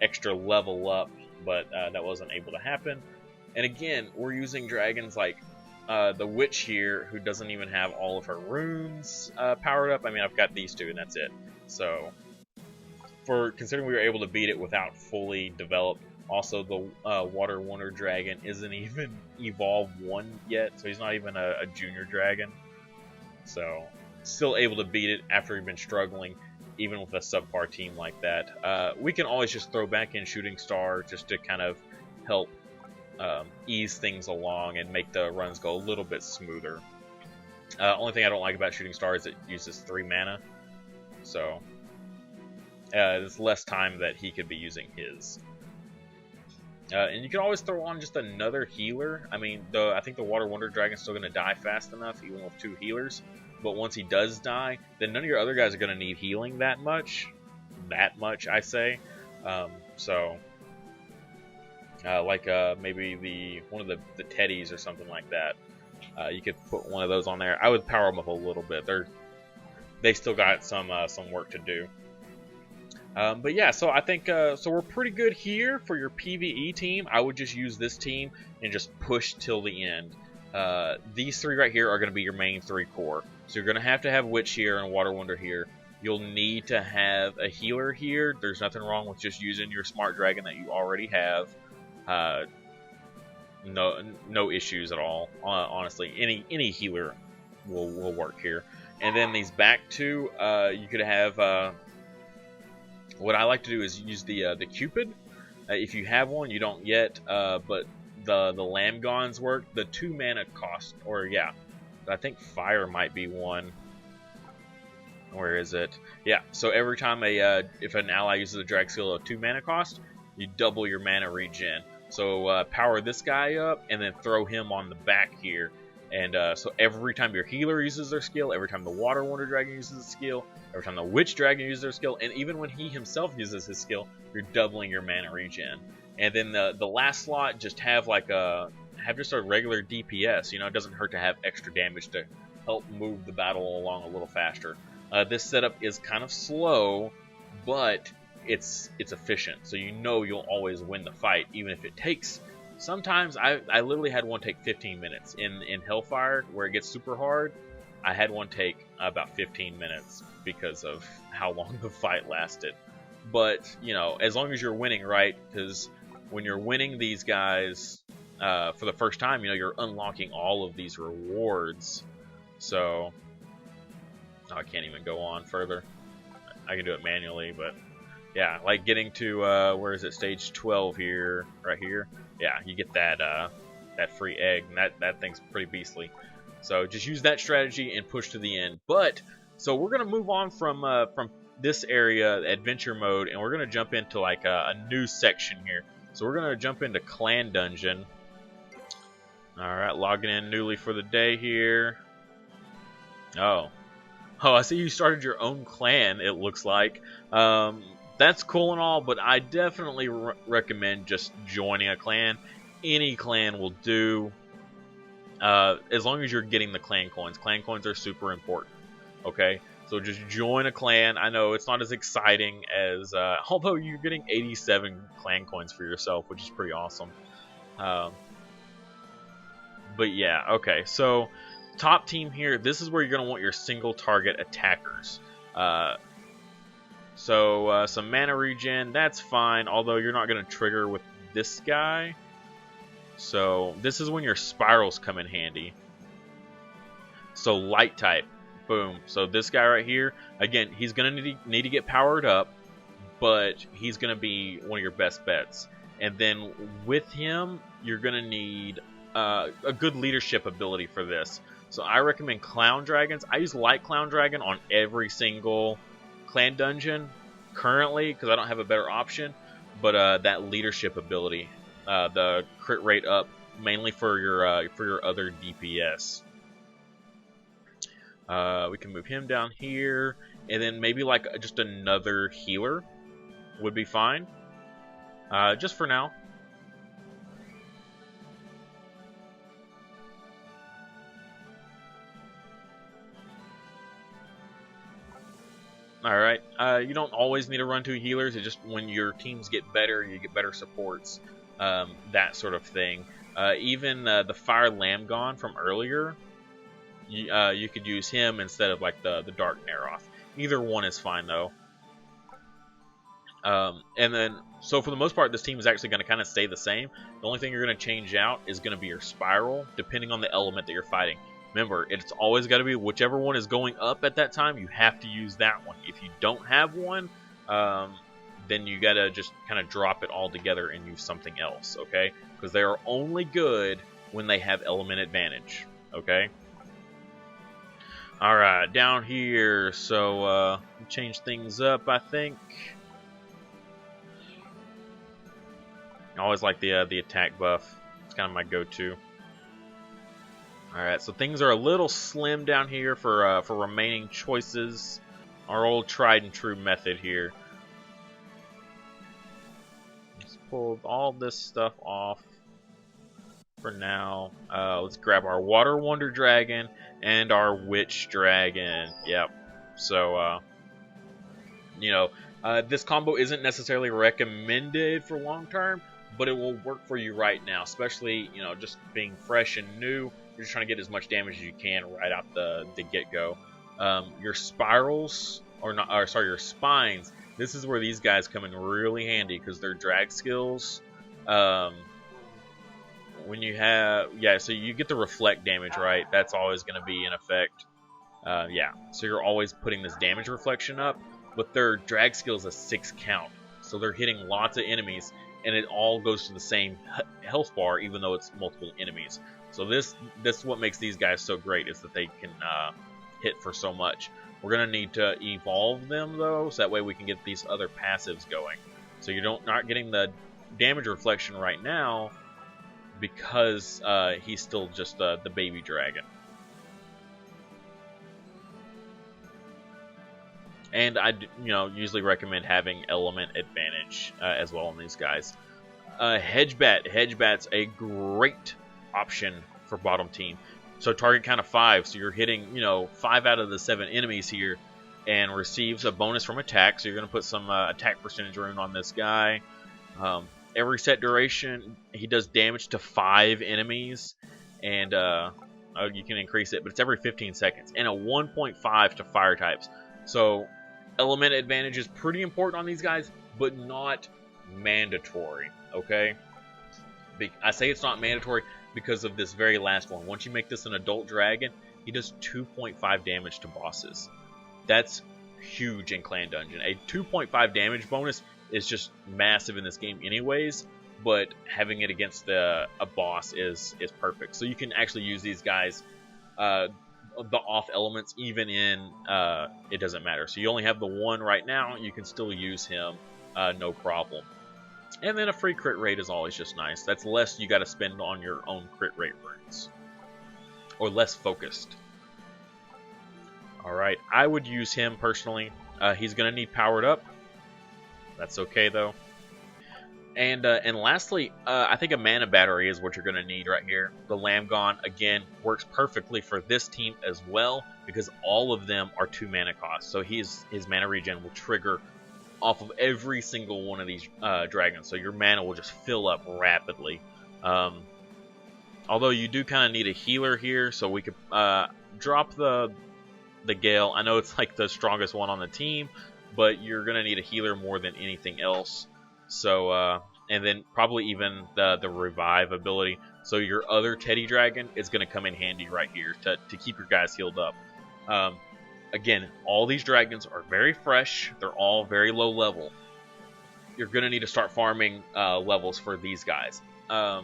extra level up, but that wasn't able to happen. And again, we're using dragons like the Witch here, who doesn't even have all of her runes powered up. I mean, I've got these two, and that's it. So, considering we were able to beat it without fully developed Also, the Water Wonder Dragon isn't even Evolve 1 yet, so he's not even a junior dragon. So, still able to beat it after we've been struggling, even with a subpar team like that. We can always just throw back in Shooting Star just to kind of help ease things along and make the runs go a little bit smoother. Only thing I don't like about Shooting Star is it uses 3 mana, so there's less time that he could be using his. And you can always throw on just another healer. I mean, I think the Water Wonder Dragon's still going to die fast enough, even with 2 healers. But once he does die, then none of your other guys are going to need healing that much. That much, I say. Maybe one of the Teddies or something like that. You could put one of those on there. I would power them up a little bit. They still got some work to do. But yeah, so I think so we're pretty good here for your PvE team. I would just use this team and just push till the end. These 3 right here are going to be your main 3 core. So you're going to have Witch here and Water Wonder here. You'll need to have a healer here. There's nothing wrong with just using your Smart Dragon that you already have. No issues at all. Honestly, any healer will work here. And then these back 2, you could have. What I like to do is use the Cupid. If you have one, you don't yet, but the Lamgons work. The 2 mana cost, or yeah, I think Fire might be one. Where is it? Yeah. So every time if an ally uses a drag skill of 2 mana cost, you double your mana regen. So power this guy up and then throw him on the back here. And so every time your healer uses their skill, every time the Water Wonder Dragon uses a skill, every time the Witch Dragon uses their skill, and even when he himself uses his skill, you're doubling your mana regen. And then the last slot, just have just a regular DPS. You know, it doesn't hurt to have extra damage to help move the battle along a little faster. This setup is kind of slow, but it's efficient. So you know you'll always win the fight, even if it takes. Sometimes I literally had one take 15 minutes. In Hellfire, where it gets super hard, I had one take about 15 minutes because of how long the fight lasted. But, you know, as long as you're winning, right? Because when you're winning these guys for the first time, you know, you're unlocking all of these rewards. So, I can't even go on further. I can do it manually, but yeah, like getting to, where is it, stage 12 here, right here. Yeah, you get that free egg, and that thing's pretty beastly. So just use that strategy and push to the end. But so we're gonna move on from this area, adventure mode, and we're gonna jump into like a new section here. So we're gonna jump into Clan Dungeon. All right, logging in newly for the day here. Oh, I see you started your own clan. It looks like. That's cool and all, but I definitely recommend just joining a clan. Any clan will do, as long as you're getting the clan coins. Clan coins are super important, okay? So just join a clan. I know it's not as exciting as, although you're getting 87 clan coins for yourself, which is pretty awesome. But yeah, okay, so top team here, this is where you're going to want your single target attackers. So some mana regen, that's fine, although you're not going to trigger with this guy. So this is when your spirals come in handy. So light type, boom. So this guy right here, again, he's going to need to get powered up, but he's going to be one of your best bets. And then with him, you're going to need a good leadership ability for this. So I recommend Clown Dragons. I use Light Clown Dragon on every single clan dungeon currently because I don't have a better option, but that leadership ability, the crit rate up, mainly for your other DPS. We can move him down here, and then maybe like just another healer would be fine, just for now. Alright, you don't always need to run 2 healers, it's just when your teams get better, you get better supports, that sort of thing. Even the Fire Lamgon from earlier, you could use him instead of like the Dark Naroth. Either one is fine though. And then, So for the most part, this team is actually going to kind of stay the same. The only thing you're going to change out is going to be your spiral, depending on the element that you're fighting. Remember, it's always got to be whichever one is going up at that time, you have to use that one. If you don't have one, then you got to just kind of drop it all together and use something else, okay? Because they are only good when they have element advantage, okay? Alright, down here, so change things up, I think. I always like the attack buff. It's kind of my go-to. Alright, so things are a little slim down here for remaining choices. Our old tried and true method here. Let's pull all this stuff off for now. Let's grab our Water Wonder Dragon and our Witch Dragon. Yep. So, you know, this combo isn't necessarily recommended for long term, but it will work for you right now, especially, you know, just being fresh and new. You're just trying to get as much damage as you can right out the get-go. Your spirals, your spines, this is where these guys come in really handy because their drag skills, when you have, so you get the reflect damage, right? That's always going to be in effect. So you're always putting this damage reflection up, but their drag skill is a 6 count. So they're hitting lots of enemies, and it all goes to the same health bar, even though it's multiple enemies. So this is what makes these guys so great, is that they can hit for so much. We're going to need to evolve them, though, so that way we can get these other passives going. So you're not getting the damage reflection right now, because he's still just the baby dragon. And I usually recommend having element advantage as well on these guys. Hedgebat's a great option for bottom team. So target count of 5, so you're hitting 5 out of the 7 enemies here, and receives a bonus from attack. So you're going to put some attack percentage rune on this guy. Every set duration, he does damage to 5 enemies, and you can increase it, but it's every 15 seconds, and a 1.5 to fire types. So element advantage is pretty important on these guys, but not mandatory, okay? I say it's not mandatory because of this very last one. Once you make this an adult dragon, he does 2.5 damage to bosses. That's huge in Clan Dungeon. A 2.5 damage bonus is just massive in this game anyways, but having it against a boss is perfect. So you can actually use these guys, the off elements, even in it doesn't matter. So you only have the one right now, you can still use him no problem. And then a free crit rate is always just nice. That's less you got to spend on your own crit rate runes, or less focused. Alright, I would use him personally. He's going to need powered up. That's okay though. And lastly, I think a mana battery is what you're going to need right here. The Lamgon, again, works perfectly for this team as well, because all of them are 2 mana costs. So his mana regen will trigger off of every single one of these dragons. So your mana will just fill up rapidly. Although you do kind of need a healer here, so we could drop the Gale. I know it's like the strongest one on the team, but you're going to need a healer more than anything else. So, and then probably even the revive ability. So your other Teddy Dragon is going to come in handy right here to keep your guys healed up. Again, all these dragons are very fresh. They're all very low level. You're going to need to start farming levels for these guys. They're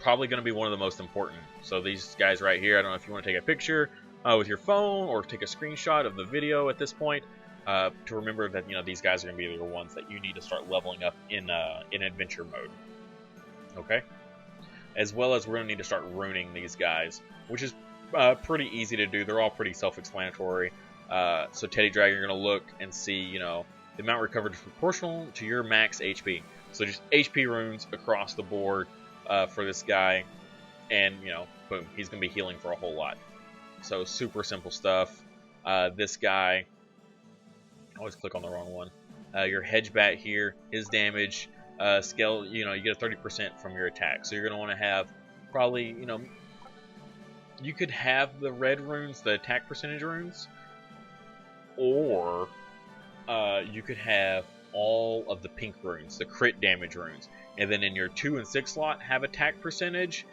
probably going to be one of the most important. So these guys right here, I don't know if you want to take a picture with your phone or take a screenshot of the video at this point. To remember that these guys are going to be the ones that you need to start leveling up in adventure mode. Okay, as well as we're going to need to start runing these guys, which is pretty easy to do. They're all pretty self-explanatory. So Teddy Dragon, you're going to look and see, the amount recovered is proportional to your max HP. So just HP runes across the board for this guy, and boom, he's going to be healing for a whole lot. So super simple stuff. This guy. I always click on the wrong one. Your Hedgebat here, his damage scale, you get a 30% from your attack. So you're going to want to have probably, you could have the red runes, the attack percentage runes, or you could have all of the pink runes, the crit damage runes. And then in your 2 and 6 slot, have attack percentage.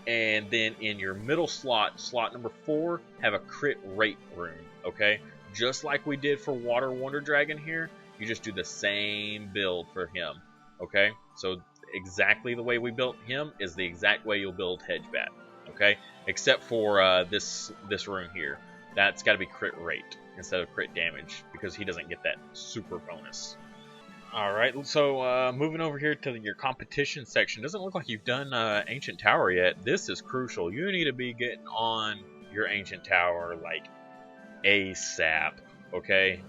And then in your middle slot, slot number 4, have a crit rate rune, okay? Just like we did for Water Wonder Dragon here, you just do the same build for him, okay? So exactly the way we built him is the exact way you'll build Hedgebat, okay? Except for this rune here. That's got to be crit rate instead of crit damage because he doesn't get that super bonus. Alright, so moving over here to your competition section. Doesn't look like you've done Ancient Tower yet. This is crucial. You need to be getting on your Ancient Tower like ASAP, okay?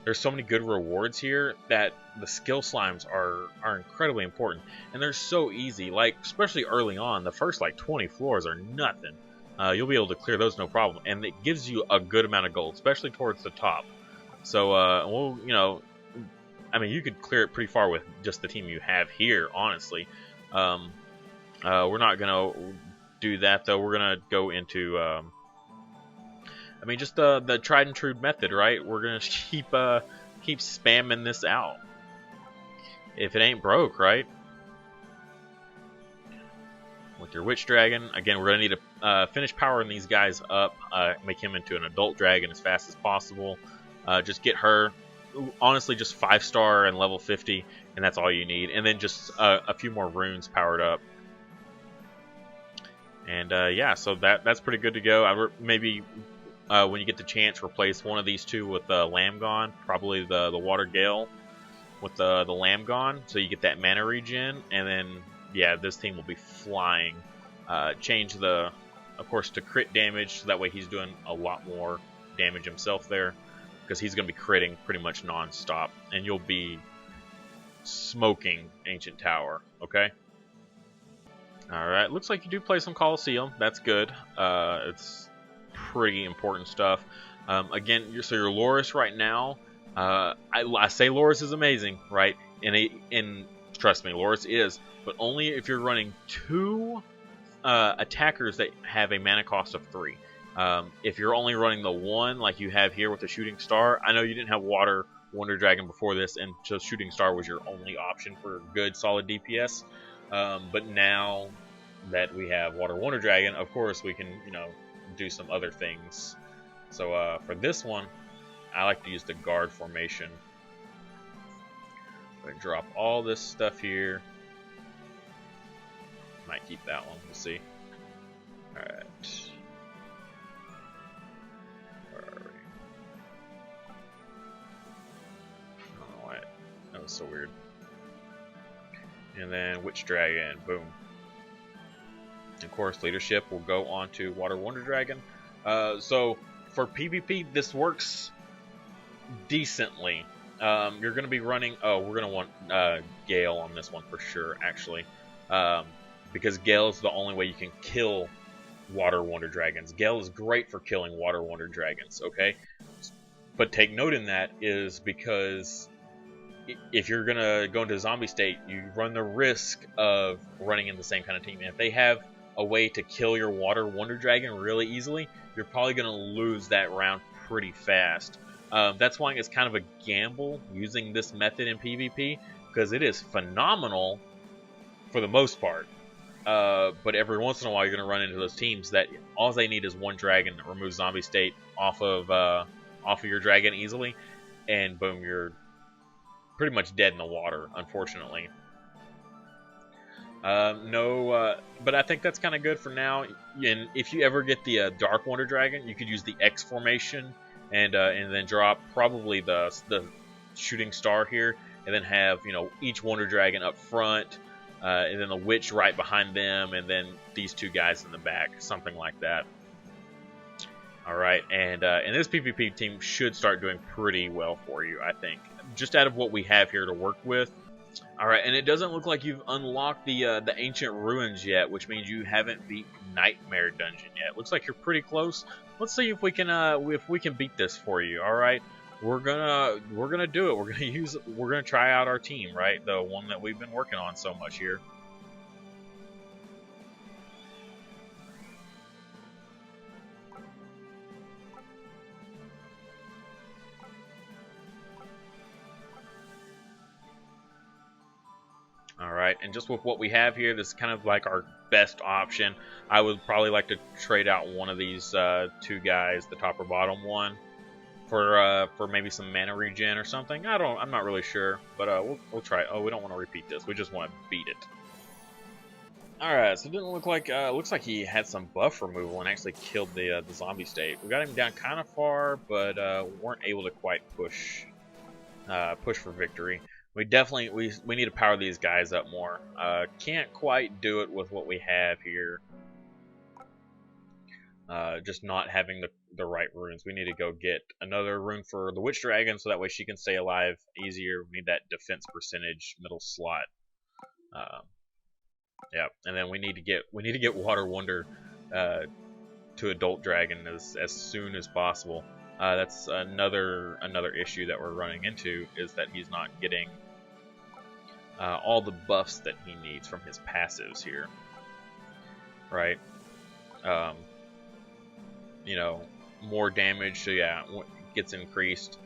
There's so many good rewards here that the skill slimes are incredibly important. And they're so easy, like especially early on. The first like 20 floors are nothing. You'll be able to clear those no problem. And it gives you a good amount of gold, especially towards the top. So, well, you know, I mean, you could clear it pretty far with just the team you have here, honestly. We're not going to do that, though. We're going to go into, I mean, just the tried and true method, right? We're going to keep spamming this out. If it ain't broke, right? With your Witch Dragon, again, we're going to need to finish powering these guys up, make him into an adult dragon as fast as possible. Just get her. Honestly, just 5-star and level 50, and that's all you need. And then just a few more runes powered up. And yeah, so that's pretty good to go. Maybe when you get the chance, replace one of these two with the Lamgon, probably the Water Gale with the Lamgon, so you get that mana regen. And then yeah, this team will be flying. Change of course, to crit damage, so that way he's doing a lot more damage himself there. Because he's going to be critting pretty much non-stop. And you'll be smoking Ancient Tower, okay? Alright, looks like you do play some Colosseum. That's good. It's pretty important stuff. Again, so your Loris right now, I say Loris is amazing, right? And trust me, Loris is. But only if you're running 2 attackers that have a mana cost of 3. If you're only running the one like you have here with the Shooting Star, I know you didn't have Water Wonder Dragon before this, and so Shooting Star was your only option for good solid DPS. But now that we have Water Wonder Dragon, of course we can, you know, do some other things. So for this one, I like to use the guard formation. I'm gonna drop all this stuff here. Might keep that one. We'll see. All right. That was so weird. And then Witch Dragon, boom. Of course, leadership will go on to Water Wonder Dragon. So for PvP, this works decently. You're going to be running. Oh, we're going to want Gale on this one for sure, actually, because Gale is the only way you can kill Water Wonder Dragons. Gale is great for killing Water Wonder Dragons. Okay, but take note in that is because if you're going to go into zombie state, you run the risk of running in the same kind of team. And if they have a way to kill your Water Wonder Dragon really easily, you're probably going to lose that round pretty fast. That's why it's kind of a gamble using this method in PvP, because it is phenomenal for the most part. But every once in a while, you're going to run into those teams that all they need is one dragon that removes zombie state off of your dragon easily, and boom, you're pretty much dead in the water, unfortunately. But I think that's kind of good for now. And if you ever get the Dark Wonder Dragon, you could use the X formation and then drop probably the Shooting Star here, and then have, you know, each Wonder Dragon up front, and then the Witch right behind them, and then these two guys in the back, something like that. All right, and this PvP team should start doing pretty well for you, I think, just out of what we have here to work with. All right, and it doesn't look like you've unlocked the Ancient Ruins yet, which means you haven't beat Nightmare Dungeon yet. Looks like you're pretty close. Let's see if we can beat this for you. All right, we're gonna do it. We're gonna try out our team, right? The one that we've been working on so much here. Alright, and just with what we have here, this is kind of like our best option. I would probably like to trade out one of these two guys, the top or bottom one, for maybe some mana regen or something. I'm not really sure, but we'll try it. Oh, we don't want to repeat this. We just want to beat it. Alright, so it didn't look like looks like he had some buff removal and actually killed the zombie state. We got him down kind of far, but weren't able to quite push for victory. We definitely we need to power these guys up more. Can't quite do it with what we have here. Just not having the right runes. We need to go get another rune for the witch dragon so that way she can stay alive easier. We need that defense percentage middle slot. Yeah, and then we need to get water wonder to adult dragon as soon as possible. That's another issue that we're running into, is that he's not getting all the buffs that he needs from his passives here, right? You know, more damage, so yeah, gets increased,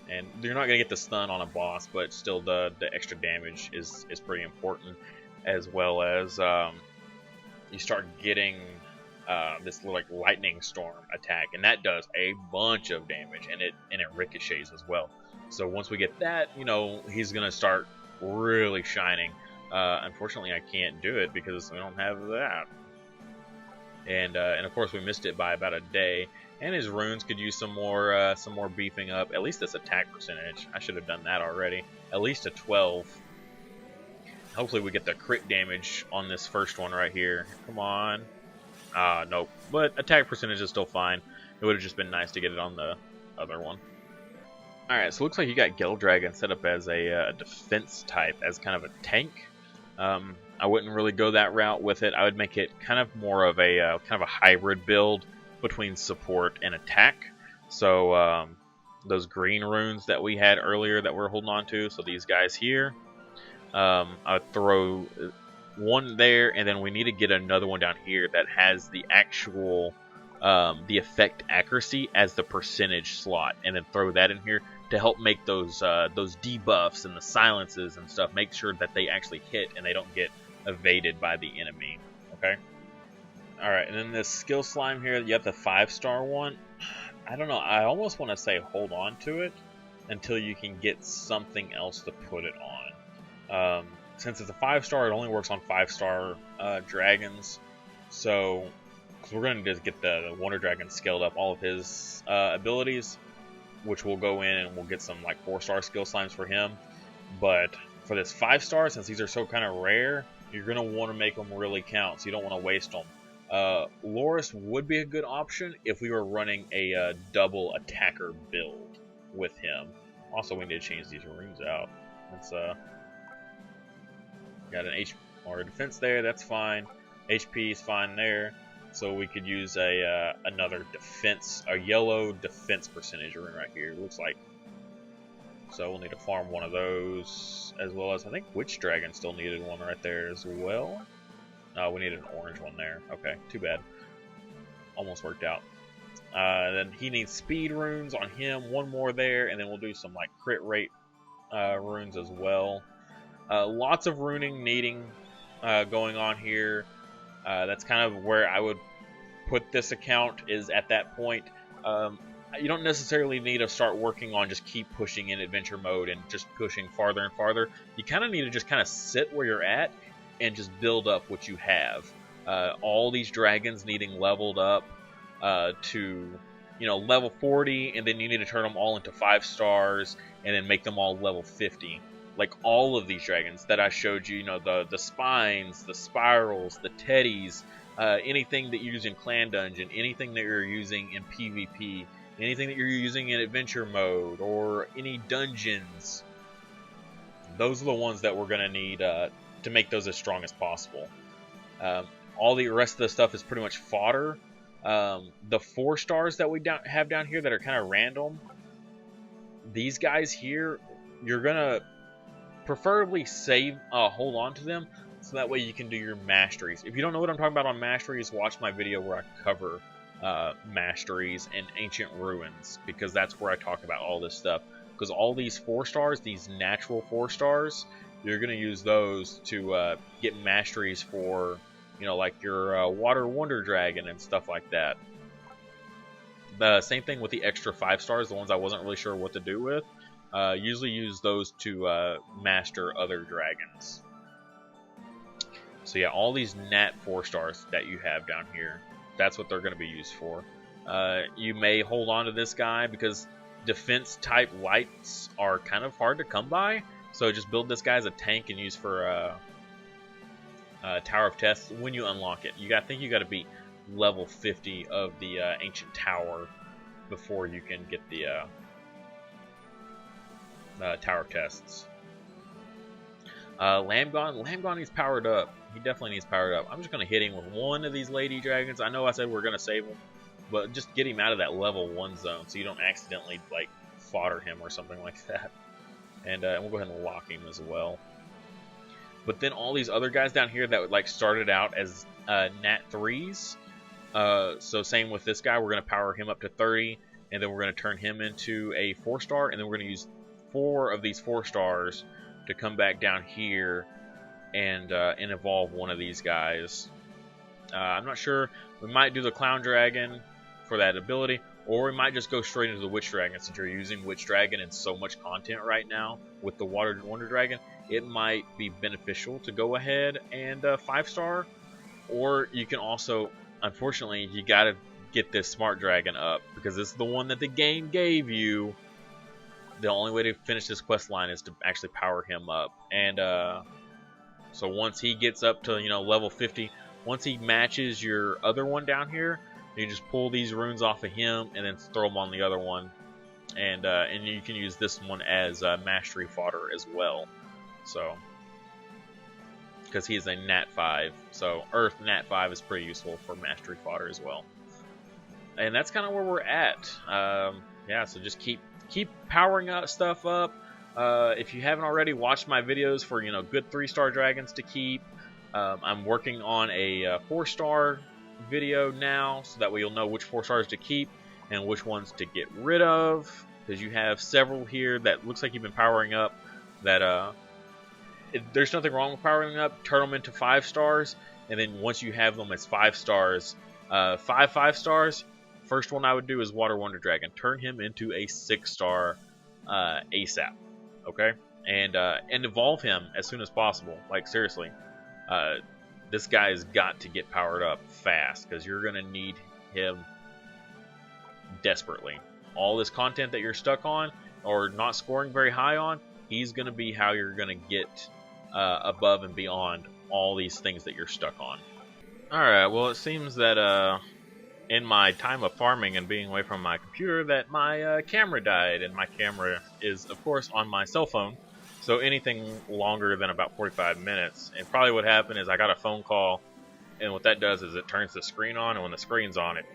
and you're not gonna get the stun on a boss, but still the extra damage is pretty important, as well as you start getting this little like lightning storm attack, and that does a bunch of damage, and it ricochets as well. So once we get that, you know, he's gonna start really shining. Unfortunately, I can't do it because we don't have that, and of course we missed it by about a day. And his runes could use some more beefing up. At least this attack percentage. I should have done that already. At least a 12. Hopefully we get the crit damage on this first one right here. Come on. Nope. But attack percentage is still fine. It would have just been nice to get it on the other one. Alright, so it looks like you got Gel Dragon set up as a defense type, as kind of a tank. I wouldn't really go that route with it. I would make it kind of more of a hybrid build between support and attack. So those green runes that we had earlier that we're holding on to, so these guys here, I would throw one there, and then we need to get another one down here that has the actual the effect accuracy as the percentage slot, and then throw that in here to help make those debuffs and the silences and stuff, make sure that they actually hit and they don't get evaded by the enemy. Okay. Alright, and then this skill slime here, you have the 5-star one. I don't know, I almost want to say hold on to it until you can get something else to put it on. Since it's a 5-star, it only works on 5-star dragons. So we're going to just get the Wonder Dragon scaled up all of his abilities, which will go in and we'll get some like 4-star skill slimes for him. But for this 5-star, since these are so kind of rare, you're going to want to make them really count, so you don't want to waste them. Loris would be a good option if we were running a double attacker build with him. Also, we need to change these runes out. Let's got an H or a defense there, that's fine. HP is fine there. So we could use another defense, a yellow defense percentage rune right here, it looks like. So we'll need to farm one of those, as well as I think Witch Dragon still needed one right there as well. We needed an orange one there. Okay, too bad. Almost worked out. Then he needs speed runes on him, one more there, and then we'll do some like crit rate runes as well. Lots of runing needing going on here. That's kind of where I would put this account, is at that point. You don't necessarily need to start working on just keep pushing in adventure mode and just pushing farther and farther. You kind of need to just kind of sit where you're at and just build up what you have. All these dragons needing leveled up to, you know, level 40, and then you need to turn them all into 5 stars and then make them all level 50. Like all of these dragons that I showed you, you know, the spines, the spirals, the teddies, anything that you use in clan dungeon, anything that you're using in PvP, anything that you're using in adventure mode or any dungeons, those are the ones that we're going to need to make those as strong as possible. All the rest of the stuff is pretty much fodder. The 4 stars that we have down here that are kind of random, these guys here, you're going to preferably hold on to them, so that way you can do your masteries. If you don't know what I'm talking about on masteries, watch my video where I cover masteries and ancient ruins, because that's where I talk about all this stuff. Because all these 4 stars, these natural 4 stars, you're going to use those to get masteries for, you know, like your Water Wonder Dragon and stuff like that. The same thing with the extra 5 stars, the ones I wasn't really sure what to do with. Usually use those to master other dragons. So yeah, all these Nat 4 stars that you have down here, that's what they're going to be used for. You may hold on to this guy because defense type lights are kind of hard to come by. So just build this guy as a tank and use for Tower of Tests when you unlock it. I think you got to beat level 50 of the Ancient Tower before you can get the Tower of Tests. Lamgon needs powered up. He definitely needs powered up. I'm just going to hit him with one of these Lady Dragons. I know I said we're going to save him, but just get him out of that level 1 zone so you don't accidentally like fodder him or something like that. And we'll go ahead and lock him as well. But then all these other guys down here that like started out as Nat 3s. So same with this guy, we're going to power him up to 30, and then we're going to turn him into a 4-star, and then we're going to use 4 of these 4 stars to come back down here and evolve one of these guys. I'm not sure. We might do the Clown Dragon for that ability, or we might just go straight into the Witch Dragon since you're using Witch Dragon in so much content right now with the Water Wonder Dragon. It might be beneficial to go ahead and 5-star, or you can also, unfortunately, you got to get this Smart Dragon up because this is the one that the game gave you. The only way to finish this quest line is to actually power him up. And so once he gets up to, you know, level 50, once he matches your other one down here, you just pull these runes off of him and then throw them on the other one. And you can use this one as mastery fodder as well. So, because he is a Nat 5, so Earth Nat 5 is pretty useful for mastery fodder as well. And that's kind of where we're at. Yeah, so just keep powering up stuff up. If you haven't already, watched my videos for, you know, good 3-star dragons to keep. I'm working on a 4-star video now, so that way you'll know which 4 stars to keep and which ones to get rid of, because you have several here that looks like you've been powering up that there's nothing wrong with powering them up. Turn them into 5 stars, and then once you have them as 5 stars, 5 stars, first one I would do is Water Wonder Dragon. Turn him into a 6-star ASAP, okay? And evolve him as soon as possible. Like, seriously, this guy's got to get powered up fast because you're going to need him desperately. All this content that you're stuck on or not scoring very high on, he's going to be how you're going to get above and beyond all these things that you're stuck on. Alright, well, it seems that in my time of farming and being away from my computer that my camera died, and my camera is, of course, on my cell phone. So anything longer than about 45 minutes. And probably what happened is I got a phone call, and what that does is it turns the screen on, and when the screen's on, it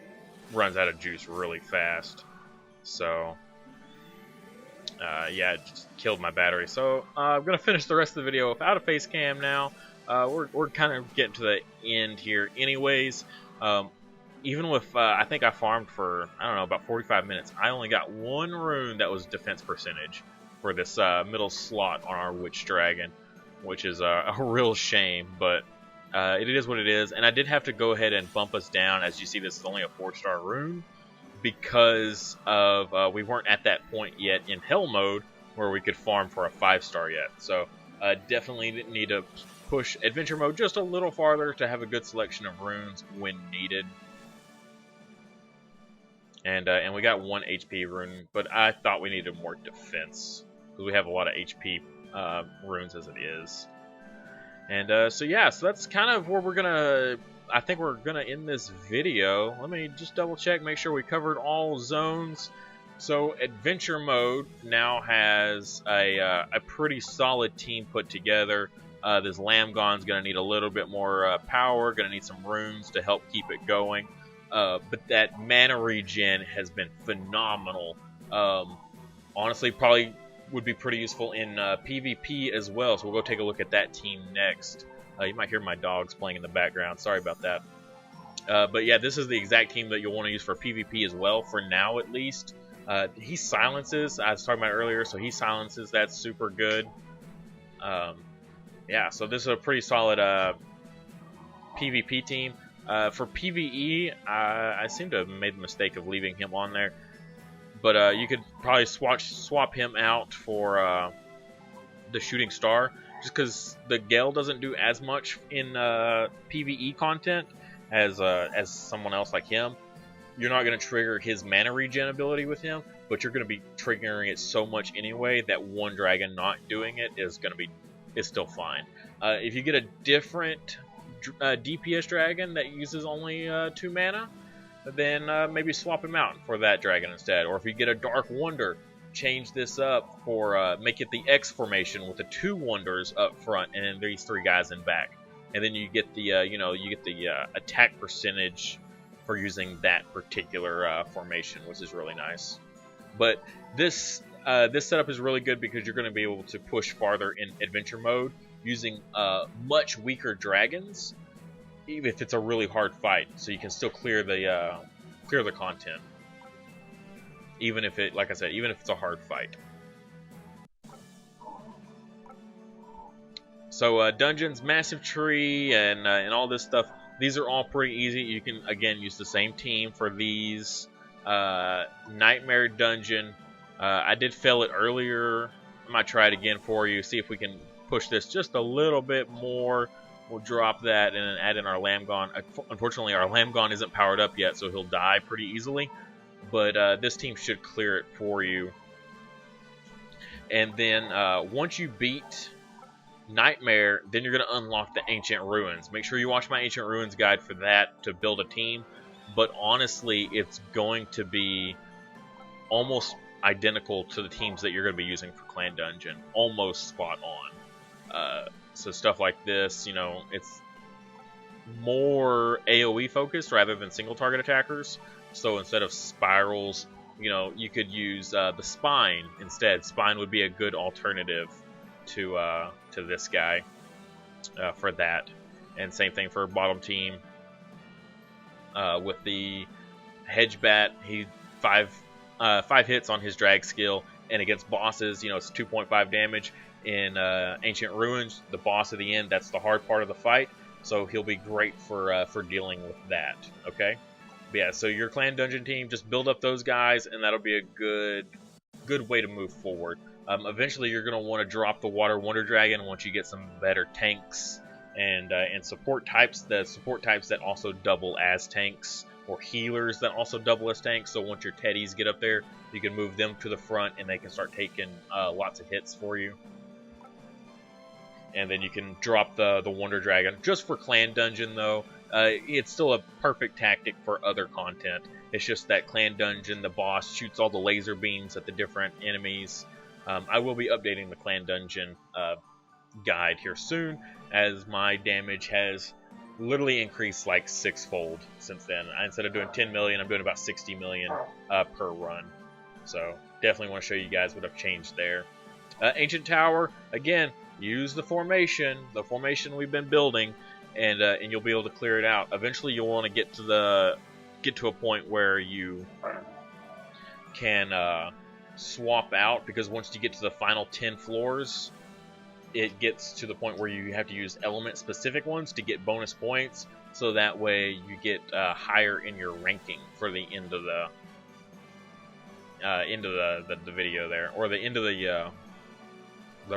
runs out of juice really fast. So yeah, it just killed my battery. So I'm going to finish the rest of the video without a face cam now. We're kind of getting to the end here anyways. Even with, I think I farmed for, I don't know, about 45 minutes. I only got 1 rune that was defense percentage for this middle slot on our Witch Dragon, which is a real shame, but it is what it is. And I did have to go ahead and bump us down. As you see, this is only a 4-star rune because of we weren't at that point yet in Hell mode where we could farm for a 5-star yet. So definitely need to push Adventure mode just a little farther to have a good selection of runes when needed. And we got 1 HP rune, but I thought we needed more defense because we have a lot of HP runes as it is. And so yeah, so that's kind of where we're gonna. I think we're gonna end this video. Let me just double check, make sure we covered all zones. So Adventure mode now has a pretty solid team put together. This Lamgon's gonna need a little bit more power, gonna need some runes to help keep it going. But that mana regen has been phenomenal. Honestly, probably would be pretty useful in PvP as well. So we'll go take a look at that team next. You might hear my dogs playing in the background. Sorry about that. But yeah, this is the exact team that you'll want to use for PvP as well, for now at least. He silences, I was talking about earlier, so he silences. That's super good. yeah, so this is a pretty solid PvP team. For PvE, I seem to have made the mistake of leaving him on there, but you could probably swap him out for the Shooting Star, just because the Gale doesn't do as much in PvE content as someone else like him. You're not going to trigger his mana regen ability with him, but you're going to be triggering it so much anyway that one dragon not doing it is still fine. If you get a different DPS dragon that uses only 2 mana, then maybe swap him out for that dragon instead. Or if you get a Dark Wonder, change this up for make it the X formation with the 2 wonders up front and then these 3 guys in back, and then you get the attack percentage for using that particular formation, which is really nice. But this setup is really good because you're going to be able to push farther in adventure mode using much weaker dragons, even if it's a really hard fight. So you can still clear the content, even if like I said, even if it's a hard fight. So dungeons, massive tree, and all this stuff. These are all pretty easy. You can again use the same team for these. Nightmare dungeon. I did fail it earlier. I might try it again for you. See if we can push this just a little bit more. We'll drop that and then add in our Lamgon. Unfortunately, our Lamgon isn't powered up yet, so he'll die pretty easily. But this team should clear it for you. And then once you beat Nightmare, then you're going to unlock the Ancient Ruins. Make sure you watch my Ancient Ruins guide for that to build a team. But honestly, it's going to be almost identical to the teams that you're going to be using for Clan Dungeon. Almost spot on. So stuff like this, it's more AoE focused rather than single target attackers. So instead of spirals, you could use the Spine instead. Spine would be a good alternative to this guy for that. And same thing for bottom team with the Hedgebat. He 5 hits on his drag skill, and against bosses, it's 2.5 damage. In Ancient Ruins, the boss at the end, that's the hard part of the fight, so he'll be great for dealing with that. Okay, but yeah. So your Clan Dungeon team, just build up those guys, and that'll be a good way to move forward. Eventually, you're going to want to drop the Water Wonder Dragon once you get some better tanks and support types. The support types that also double as tanks, or healers that also double as tanks. So once your Teddies get up there, you can move them to the front, and they can start taking lots of hits for you. And then you can drop the Wonder Dragon. Just for Clan Dungeon, though, it's still a perfect tactic for other content. It's just that Clan Dungeon, the boss shoots all the laser beams at the different enemies. I will be updating the Clan Dungeon guide here soon, as my damage has literally increased like 6-fold since then. Instead of doing 10 million, I'm doing about 60 million per run. So definitely want to show you guys what I've changed there. Ancient Tower, again, use the formation we've been building, and you'll be able to clear it out. Eventually, you'll want to get to a point where you can swap out, because once you get to the final 10 floors, it gets to the point where you have to use element-specific ones to get bonus points, so that way you get higher in your ranking for the end of the video there, or the end of the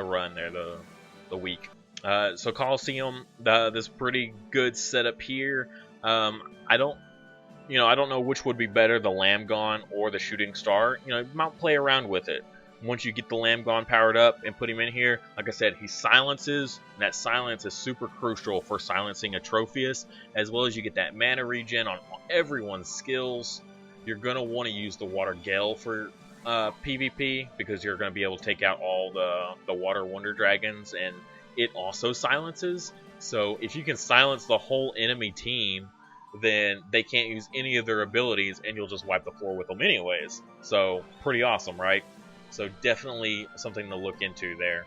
run there, the week. So Coliseum, this pretty good setup here. I don't know which would be better, the Lamgon or the Shooting Star. You might play around with it. Once you get the Lamgon powered up and put him in here, like I said, he silences. And that silence is super crucial for silencing Atrophius, as well as you get that mana regen on everyone's skills. You're going to want to use the Water Gale for PvP, because you're going to be able to take out all the Water Wonder Dragons, and it also silences. So if you can silence the whole enemy team, then they can't use any of their abilities, and you'll just wipe the floor with them anyways. So pretty awesome, right? So definitely something to look into there.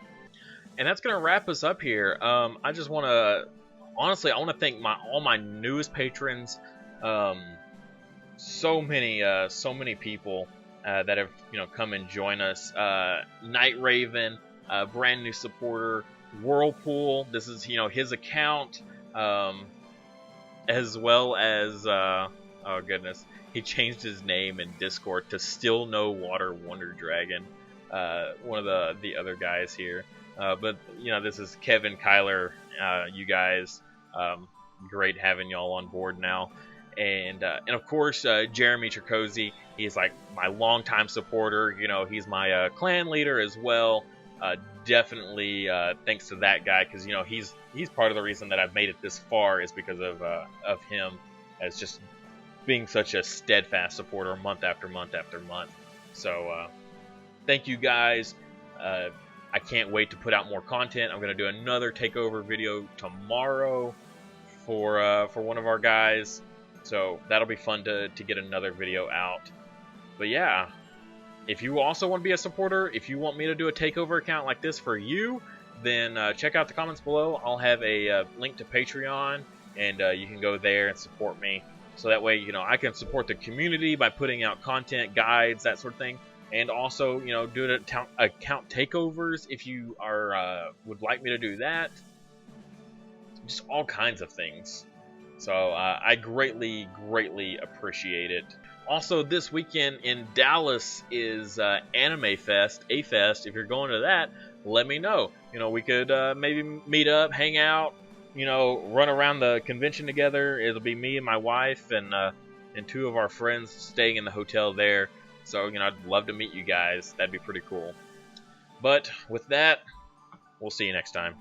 And that's going to wrap us up here. I just want to, honestly, I want to thank all my newest patrons. So many people that have come and join us. Night Raven, brand new supporter. Whirlpool. This is, you know, his account, as well as oh goodness, he changed his name in Discord to Still No Water Wonder Dragon. One of the other guys here. But you know, this is Kevin, Kyler, you guys. Great having y'all on board now. And of course, Jeremy Tricosi. He's like my longtime supporter. You know, he's my clan leader as well. Definitely thanks to that guy, because you know he's part of the reason that I've made it this far is because of him, as just being such a steadfast supporter month after month after month. So thank you guys. I can't wait to put out more content. I'm gonna do another takeover video tomorrow for one of our guys. So that'll be fun to get another video out. But yeah, if you also want to be a supporter, if you want me to do a takeover account like this for you, then check out the comments below. I'll have a link to Patreon, and you can go there and support me. So that way, you know, I can support the community by putting out content, guides, that sort of thing. And also, you know, do account takeovers if you are would like me to do that. Just all kinds of things. So I greatly appreciate it. Also, this weekend in Dallas is Anime Fest, A-Fest. If you're going to that, let me know. You know, we could maybe meet up, hang out, you know, run around the convention together. It'll be me and my wife and 2 of our friends staying in the hotel there. So, you know, I'd love to meet you guys. That'd be pretty cool. But with that, we'll see you next time.